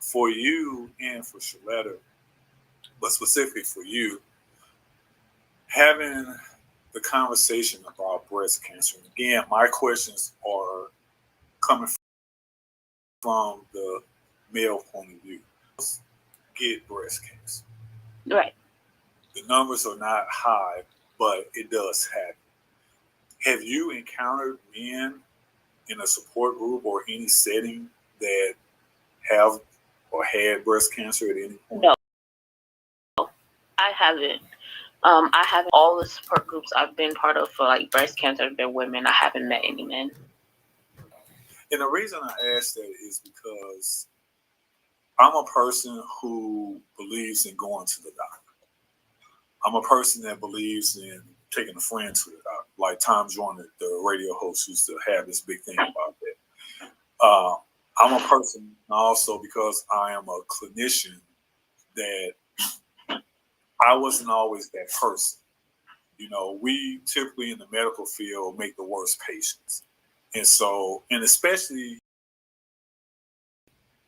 C: For you and for Shaletta, but specifically for you, having the conversation about breast cancer. Again, my questions are coming from the male point of view. Get breast cancer.
B: Right.
C: The numbers are not high, but it does happen. Have you encountered men in a support group or any setting that have or had breast cancer at any point?
B: No, I haven't. I haven't. All the support groups I've been part of for like breast cancer have been women. I haven't met any men.
C: And the reason I ask that is because I'm a person who believes in going to the doctor. I'm a person that believes in taking a friend to the doctor. Like Tom Joyner, the radio host, used to have this big thing about that. I'm a person also, because I am a clinician, that I wasn't always that person. We typically in the medical field make the worst patients. And so, and especially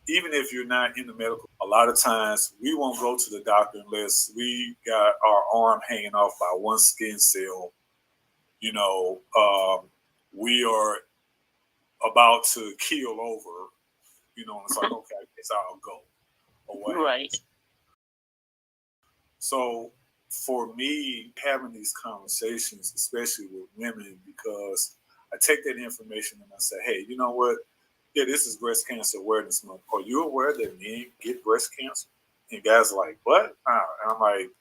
C: even if you're not in the medical, a lot of times we won't go to the doctor unless we got our arm hanging off by one skin cell. You know, we are about to keel over. You know, and it's like, okay, I guess I'll go away.
B: Right.
C: So for me, having these conversations, especially with women, because I take that information and I say, hey, you know what? Yeah, this is Breast Cancer Awareness Month. Are you aware that men get breast cancer? And guys are like, what? And I'm like,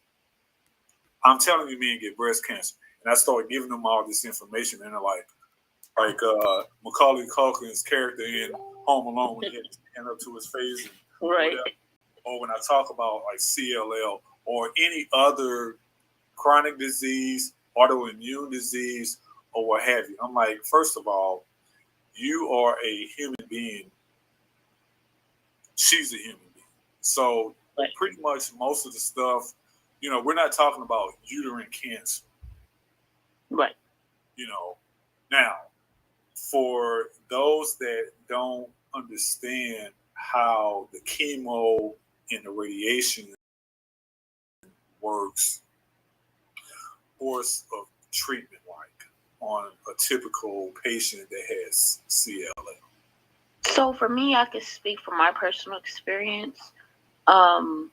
C: I'm telling you, men get breast cancer. And I start giving them all this information, and they're like Macaulay Culkin's character in Home Alone when he had his hand up to his face, and
B: Right.
C: whatever. Or when I talk about like CLL or any other chronic disease, autoimmune disease, or what have you. I'm like, first of all, you are a human being. She's a human being. So
B: Right.
C: pretty much most of the stuff, you know, we're not talking about uterine cancer.
B: Right.
C: You know, now for those that don't understand how the chemo and the radiation works, course of treatment like on a typical patient that has CLL?
B: So for me, I can speak from my personal experience. I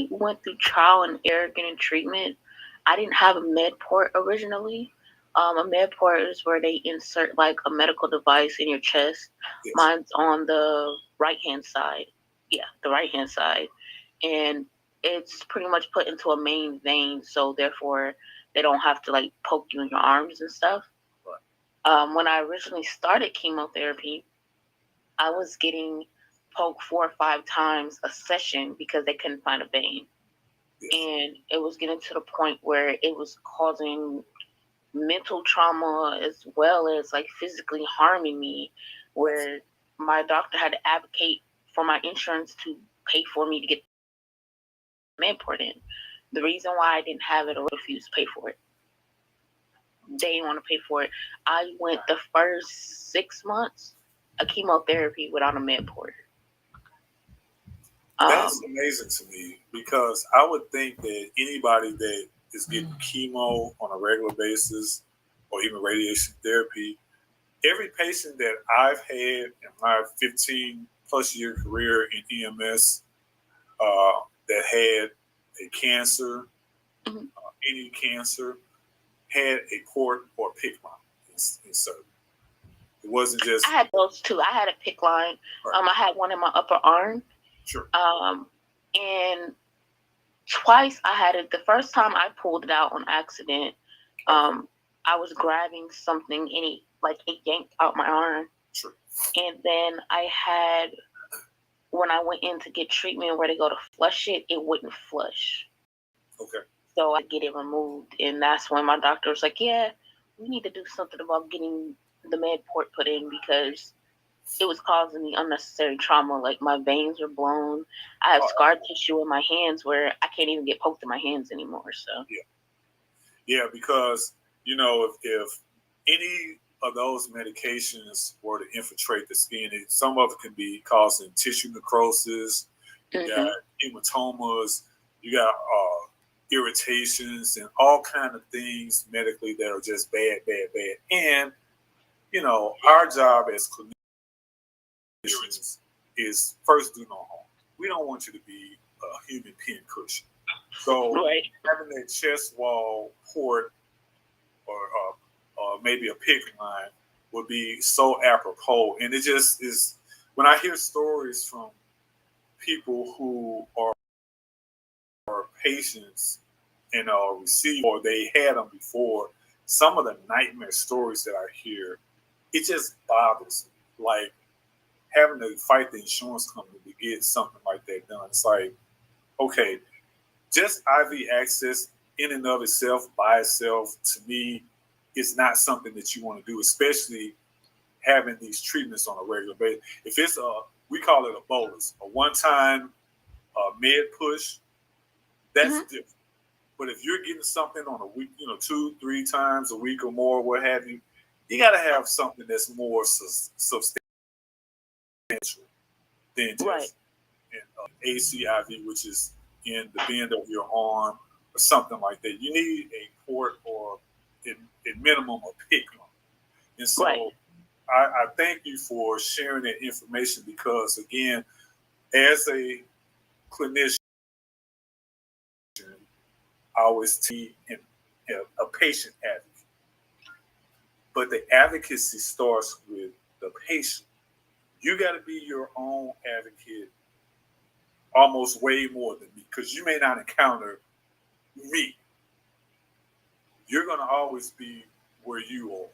B: went through trial and error getting treatment. I didn't have a med port originally. A med port is where they insert like a medical device in your chest.
C: Yes.
B: Mine's on the right hand side. Yeah, the right hand side. And it's pretty much put into a main vein, so therefore they don't have to like poke you in your arms and stuff.
C: Right.
B: When I originally started chemotherapy, I was getting poked 4 or 5 times a session because they couldn't find a vein.
C: Yes.
B: And it was getting to the point where it was causing mental trauma as well as like physically harming me, where my doctor had to advocate for my insurance to pay for me to get med port in. The reason why I didn't have it or refused to pay for it, they didn't want to pay for it. I went the first 6 months of chemotherapy without a med port.
C: That's amazing to me, because I would think that anybody that is getting chemo on a regular basis or even radiation therapy, every patient that I've had in my 15 plus year career in EMS that had a cancer, any cancer, had a port or PICC line inserted. It wasn't just.
B: I had those too. I had a PICC line.
C: Right.
B: I had one in my upper arm.
C: Sure.
B: And twice I had it. The first time I pulled it out on accident. I was grabbing something and it yanked out my arm.
C: Sure.
B: And then I had, when I went in to get treatment where they go to flush it, it wouldn't flush.
C: Okay.
B: So I get it removed, and that's when my doctor was like, yeah, we need to do something about getting the med port put in because it was causing me unnecessary trauma. Like my veins were blown. I have scar tissue in my hands where I can't even get poked in my hands anymore. So
C: yeah, because you know if any of those medications were to infiltrate the skin, some of it can be causing tissue necrosis. You got hematomas. You got irritations and all kind of things medically that are just bad. And you know, our job as clinicians is first do no harm. We don't want you to be a human pin cushion. So having that chest wall port or maybe a PICC line would be so apropos. And it just is, when I hear stories from people who are patients and receive, or they had them before, some of the nightmare stories that I hear, it just bothers me. Like having to fight the insurance company to get something like that done. It's like, okay, just IV access in and of itself, by itself, to me, is not something that you want to do, especially having these treatments on a regular basis. If it's we call it a bolus, a one-time med push, that's different. But if you're getting something on a week, 2-3 times a week or more, what have you, you got to have something that's more substantial. than just an ACIV, which is in the bend of your arm or something like that. You need a port or, in minimum, a PICC lump. And so I thank you for sharing that information because, again, as a clinician, I always see a patient advocate. But the advocacy starts with the patient. You got to be your own advocate almost way more than me because you may not encounter me. You're going to always be where you are.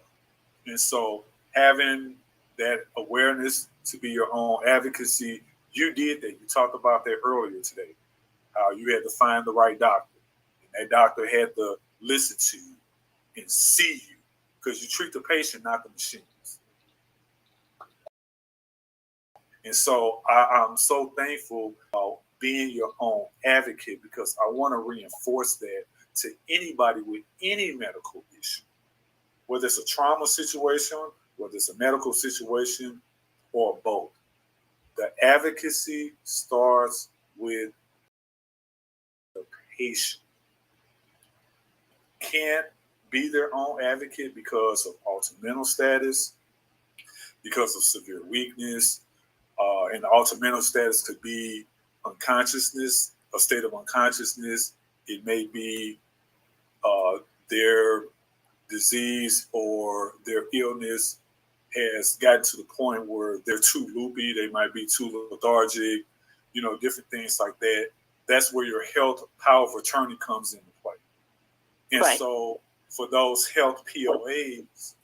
C: And so having that awareness to be your own advocacy, you did that. You talked about that earlier today, how you had to find the right doctor. And that doctor had to listen to you and see you because you treat the patient, not the machines. And so I'm so thankful about being your own advocate because I want to reinforce that to anybody with any medical issue, whether it's a trauma situation, whether it's a medical situation, or both. The advocacy starts with the patient. Can't be their own advocate because of altered mental status, because of severe weakness, and the altered mental status could be unconsciousness, a state of unconsciousness. It may be their disease or their illness has gotten to the point where they're too loopy. They might be too lethargic, different things like that. That's where your health power of attorney comes into play. And so for those health POAs,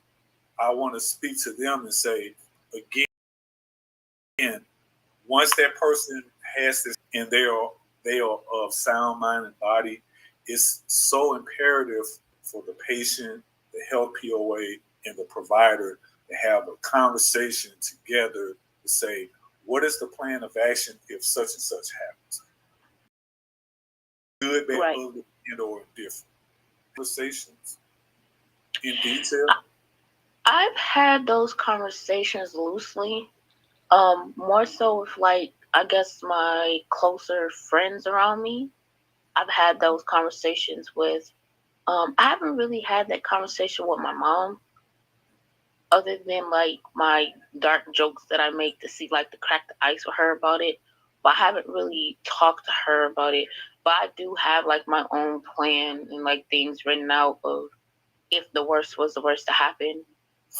C: I want to speak to them and say, again, once that person has this and they are of sound mind and body, it's so imperative for the patient, the health POA, and the provider to have a conversation together to say, what is the plan of action if such and such happens? Good, bad, ugly, or indifferent. Conversations in detail.
B: I've had those conversations loosely. More so with I guess my closer friends around me. I've had those conversations with. I haven't really had that conversation with my mom, other than my dark jokes that I make to see to crack the ice with her about it. But I haven't really talked to her about it. But I do have my own plan and things written out of if the worst was the worst to happen,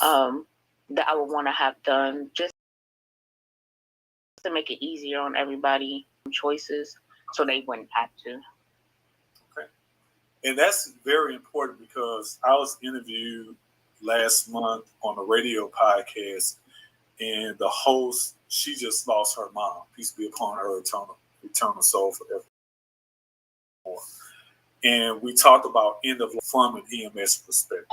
B: that I would want to have done just to make it easier on everybody choices so they wouldn't have to.
C: Okay. And that's very important because I was interviewed last month on a radio podcast and the host, she just lost her mom. Peace be upon her eternal soul forever. And we talked about end of life from an EMS perspective.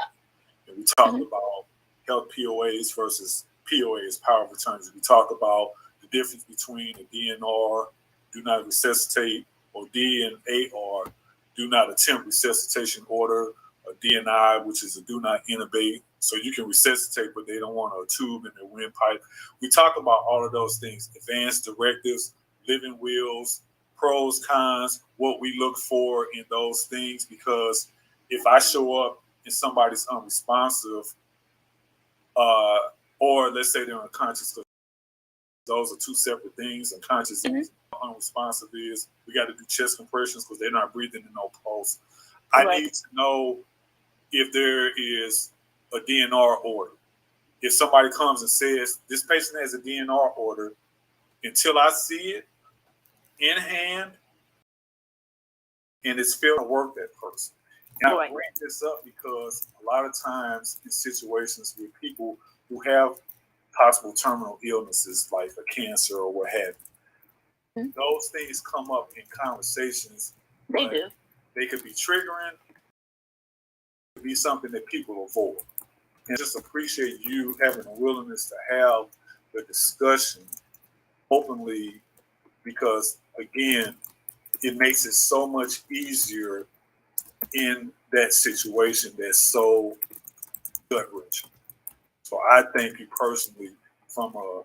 C: And we talked about health POAs versus POAs, power of attorneys. We talked about the difference between a DNR, do not resuscitate, or DNAR, do not attempt resuscitation order, a DNI, which is a do not intubate. So you can resuscitate, but they don't want a tube in their windpipe. We talk about all of those things, advanced directives, living wills, pros, cons, what we look for in those things, because if I show up and somebody's unresponsive, or let's say they're unconscious, because those are two separate things. Unconscious is unresponsive is we got to do chest compressions because they're not breathing in no pulse. I need to know if there is a DNR order. If somebody comes and says this patient has a DNR order, until I see it in hand and it's failing to work that person. And I bring this up because a lot of times in situations with people who have possible terminal illnesses like a cancer or what have you, those things come up in conversations.
B: They do.
C: They could be triggering. It could be something that people avoid. And just appreciate you having a willingness to have the discussion openly because, again, it makes it so much easier in that situation that's so gut-wrenching. So I thank you personally from a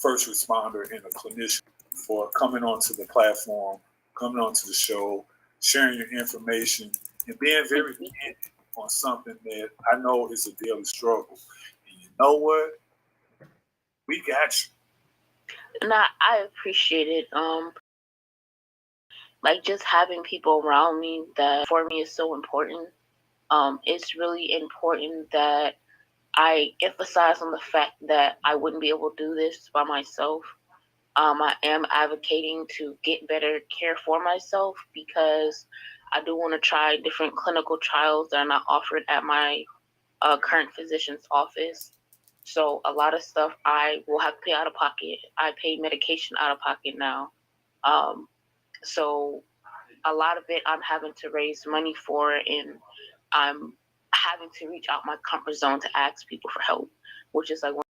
C: first responder and a clinician for coming onto the platform, coming onto the show, sharing your information, and being very candid on something that I know is a daily struggle. And you know what? We got you.
B: And I appreciate it. Like just having people around me that for me is so important. It's really important that I emphasize on the fact that I wouldn't be able to do this by myself. I am advocating to get better care for myself because I do want to try different clinical trials that are not offered at my current physician's office. So a lot of stuff I will have to pay out of pocket. I pay medication out of pocket now. So a lot of it I'm having to raise money for, and I'm having to reach out my comfort zone to ask people for help, which is like one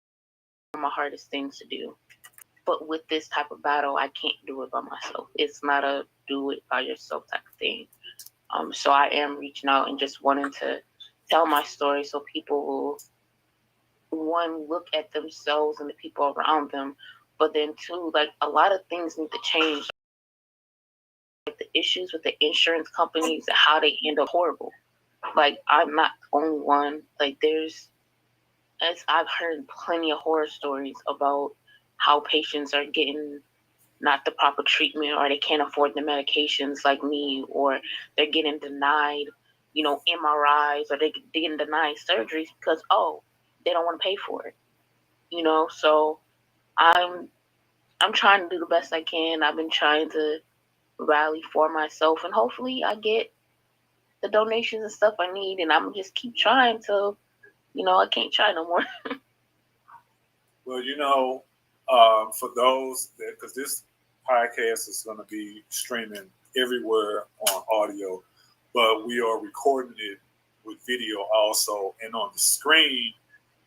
B: of my hardest things to do. But with this type of battle, I can't do it by myself. It's not a do it by yourself type of thing. So I am reaching out and just wanting to tell my story so people will, one, look at themselves and the people around them, but then two, like a lot of things need to change. Like the issues with the insurance companies and how they handle horrible. Like I'm not the only one. Like as I've heard plenty of horror stories about how patients are getting not the proper treatment, or they can't afford the medications like me, or they're getting denied, MRIs, or they're getting denied surgeries because, they don't want to pay for it, So I'm trying to do the best I can. I've been trying to rally for myself, and hopefully I get the donations and stuff I need, and I'm just keep trying till, I can't try no more.
C: Well, for those that, because this podcast is going to be streaming everywhere on audio, but we are recording it with video also. And on the screen,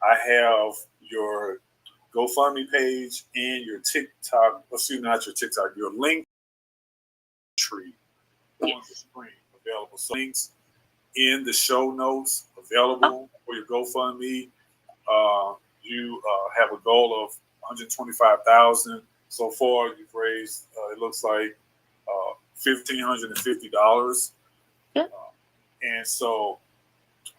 C: I have your GoFundMe page and your TikTok, not your TikTok, your link tree on the screen available. So links in the show notes available for your GoFundMe. You have a goal of $125,000. So far, you've raised, it looks like, $1,550.
B: Yeah.
C: And so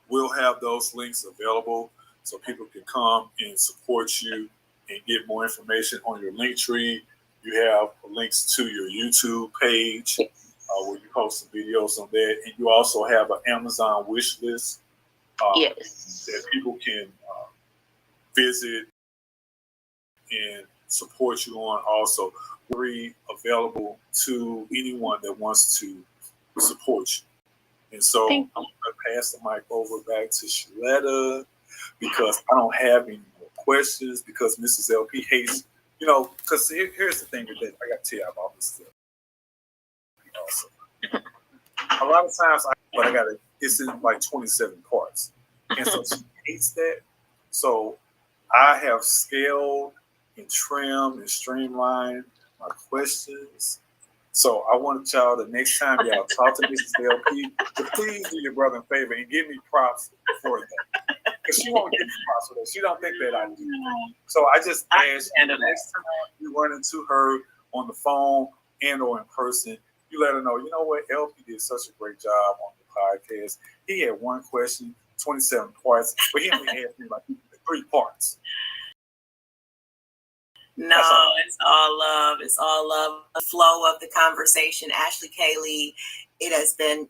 C: we'll have those links available so people can come and support you and get more information on your link tree. You have links to your YouTube page where you post some videos on that. And you also have an Amazon wish list that people can visit and support you on. Also, very available to anyone that wants to support you. And so I'm going to pass the mic over back to Shaletta because I don't have any more questions because Mrs. LP hates, because here's the thing that I got to tell you about Mrs. LP also. A lot of times, it's in like 27 parts. And so she hates that. So I have scaled and trimmed and streamlined my questions. So I want y'all, the next time y'all talk to Mrs. LP, to please do your brother a favor and give me props for that. Because she won't give me props for that. She don't think that I do. So I just ask you, the next time you run into her on the phone and or in person, you let her know, you know what, LP did such a great job on the podcast. He had one question, 27 parts, but he only asked me like 3 parts.
A: No, it's all love. It's all love. The flow of the conversation. Ashley Kaylee, it has been,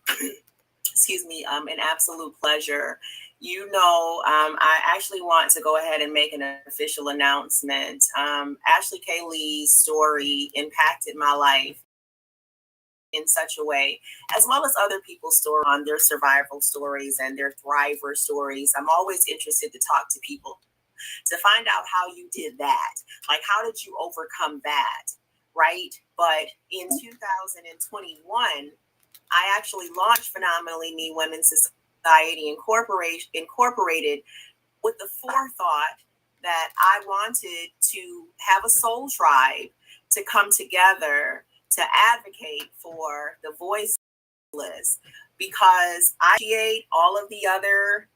A: an absolute pleasure. I actually want to go ahead and make an official announcement. Ashley Kaylee's story impacted my life in such a way, as well as other people's stories on their survival stories and their thriver stories. I'm always interested to talk to people to find out how you did that. Like, how did you overcome that, right? But in 2021, I actually launched Phenomenally Me Women's Society Incorporated with the forethought that I wanted to have a soul tribe to come together to advocate for the voiceless, because I appreciate all of the other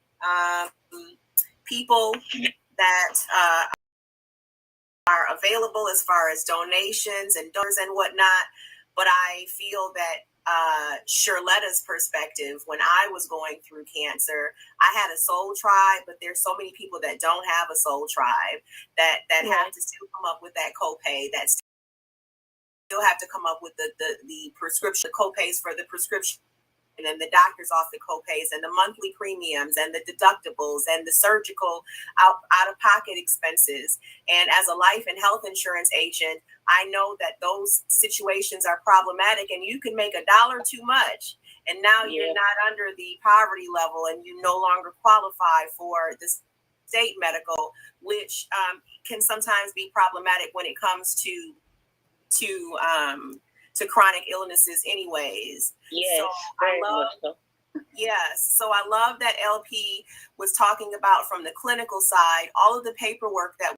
A: people that are available as far as donations and donors and whatnot. But I feel that Shirletta's perspective, when I was going through cancer, I had a soul tribe, but there's so many people that don't have a soul tribe that have to still come up with that copay, that still have to come up with the prescription copays for the prescription, and the doctor's office copays and the monthly premiums and the deductibles and the surgical out-of-pocket expenses. And as a life and health insurance agent, I know that those situations are problematic, and you can make $1 too much, and now you're not under the poverty level, and you no longer qualify for the state medical, which can sometimes be problematic when it comes to chronic illnesses anyways.
B: Yes,
A: so
B: very much so.
A: Yes. So I love that LP was talking about, from the clinical side, all of the paperwork that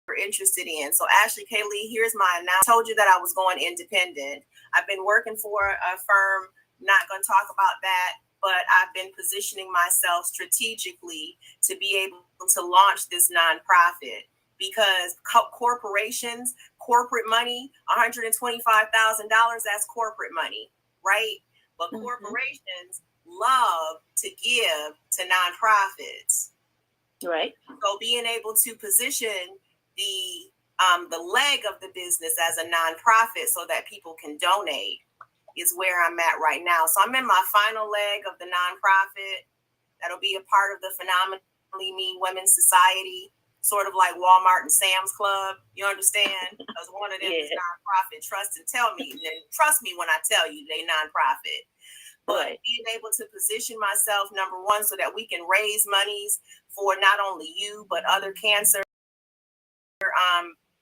A: we're interested in. So Ashley K. Lee, here's my announcement. I told you that I was going independent. I've been working for a firm, not going to talk about that, but I've been positioning myself strategically to be able to launch this nonprofit, because corporations, corporate money, $125,000, that's corporate money, right? But corporations love to give to nonprofits.
B: Right.
A: So being able to position the leg of the business as a nonprofit so that people can donate is where I'm at right now. So I'm in my final leg of the nonprofit. That'll be a part of the Phenomenally Me Women's Society, sort of like Walmart and Sam's Club. You understand? Because one of them is nonprofit. Trust me when I tell you they nonprofit. But being able to position myself, number one, so that we can raise monies for not only you, but other cancer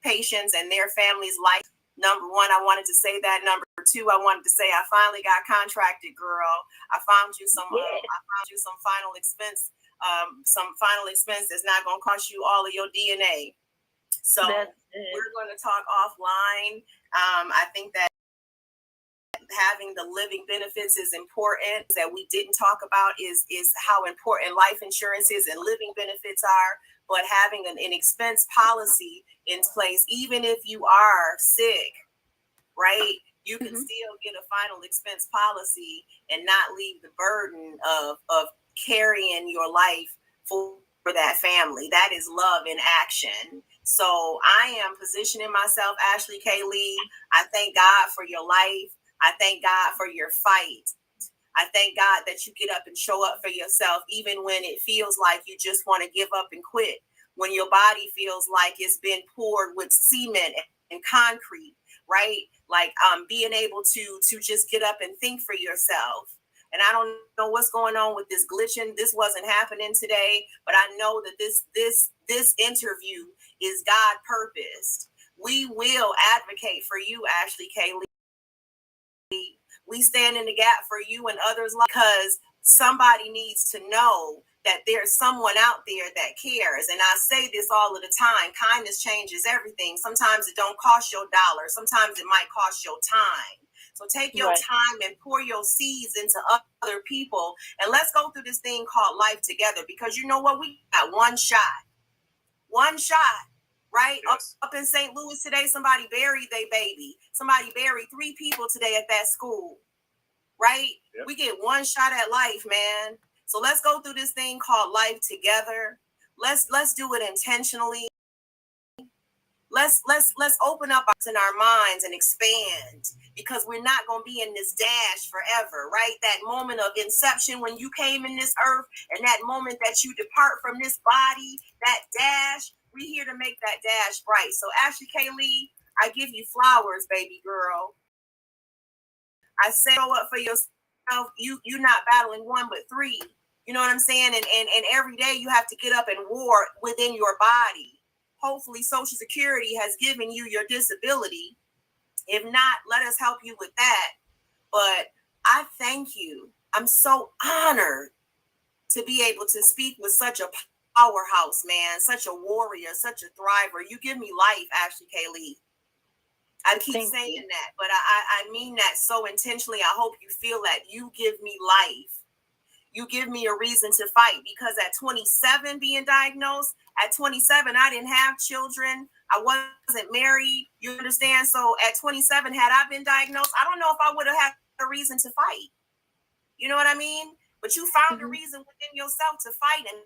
A: patients and their families' life. Number one, I wanted to say that. Number two, I wanted to say I finally got contracted, girl. I found you some final expense. Some final expense that's not going to cost you all of your DNA. So we're going to talk offline. I think that having the living benefits is important. That we didn't talk about is how important life insurance is and living benefits are. But having an expense policy in place, even if you are sick, right? You can still get a final expense policy and not leave the burden of carrying your life for that family. That is love in action. So I am positioning myself, Ashley K. Lee. I thank God for your life. I thank God for your fight. I thank God that you get up and show up for yourself, even when it feels like you just want to give up and quit, when your body feels like it's been poured with cement and concrete, right? Like being able to just get up and think for yourself. And I don't know what's going on with this glitching. This wasn't happening today, but I know that this interview is God purposed. We will advocate for you, Ashley K. Lee. We stand in the gap for you and others, because somebody needs to know that there's someone out there that cares. And I say this all of the time: kindness changes everything. Sometimes it don't cost your dollar. Sometimes it might cost your time. So take your time and pour your seeds into other people, and let's go through this thing called life together. Because you know what? We got one shot, right?
C: Yes.
A: Up in St. Louis today, somebody buried their baby. Somebody buried 3 people today at that school, right? Yep. We get one shot at life, man. So let's go through this thing called life together. Let's do it intentionally. Let's open up in our minds and expand, because we're not going to be in this dash forever, right? That moment of inception when you came in this earth, and that moment that you depart from this body, that dash, we're here to make that dash bright. So Ashley K. Lee, I give you flowers, baby girl. I say show up for yourself. You're not battling 1 but 3. You know what I'm saying? And every day you have to get up and war within your body. Hopefully Social Security has given you your disability. If not, let us help you with that. But I thank you. I'm so honored to be able to speak with such a powerhouse, man, such a warrior, such a thriver. You give me life, Ashley K. Lee. I keep saying that, but I mean that so intentionally. I hope you feel that. You give me life. You give me a reason to fight, because at 27 being diagnosed, At 27, I didn't have children. I wasn't married. You understand? So at 27, had I been diagnosed, I don't know if I would have had a reason to fight. You know what I mean? But you found a reason within yourself to fight and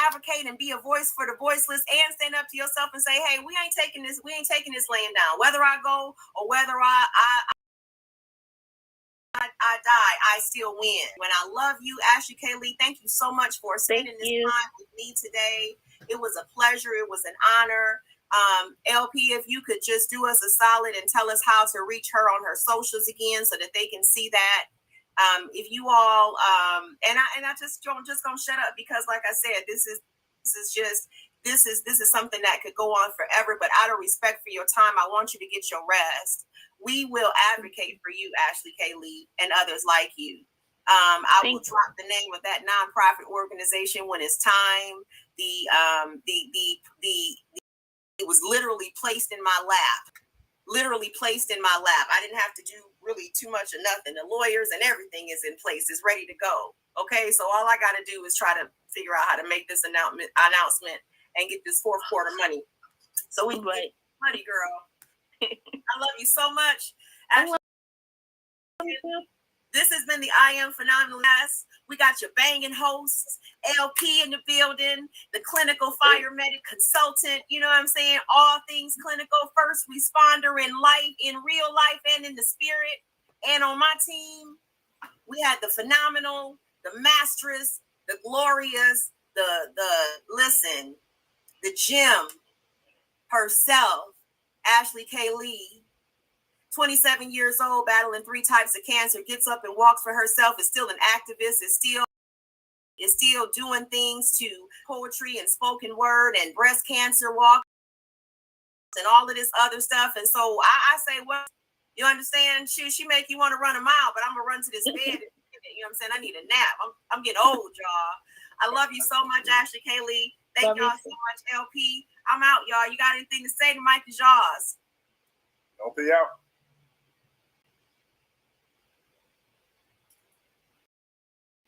A: advocate and be a voice for the voiceless and stand up to yourself and say, hey, we ain't taking this laying down. Whether I go or whether I die, I still win. When I love you, Ashley Kaylee, thank you so much for spending this time with me today. It was a pleasure. It was an honor. LP, if you could just do us a solid and tell us how to reach her on her socials again so that they can see that. If you all and I just gonna shut up because like I said, this is something that could go on forever, but out of respect for your time, I want you to get your rest. We will advocate for you, Ashley Kaylee, and others like you. I will drop the name of that nonprofit organization when it's time. It was literally placed in my lap. I didn't have to do really too much of nothing. The lawyers and everything is in place. It's ready to go. Okay, so all I got to do is try to figure out how to make this announcement and get this fourth quarter money. So we can get money, girl. I love you so much. Actually, this has been the I Am Phenomenal. We got your banging hosts, LP in the building, the clinical fire medic consultant, you know what I'm saying? All things clinical, first responder in life, in real life and in the spirit. And on my team, we had the phenomenal, the mastress, the glorious, the gem herself, Ashley Kaylee. 27 years old, battling 3 types of cancer, gets up and walks for herself, is still an activist, is still doing things to poetry and spoken word and breast cancer walks and all of this other stuff. And so I say, well, you understand? She make you want to run a mile, but I'm going to run to this bed. You know what I'm saying? I need a nap. I'm getting old, y'all. I love you so much, Ashley Kaylee. Thank y'all so much, LP. I'm out, y'all. You got anything to say? The mic is yours.
C: LP out.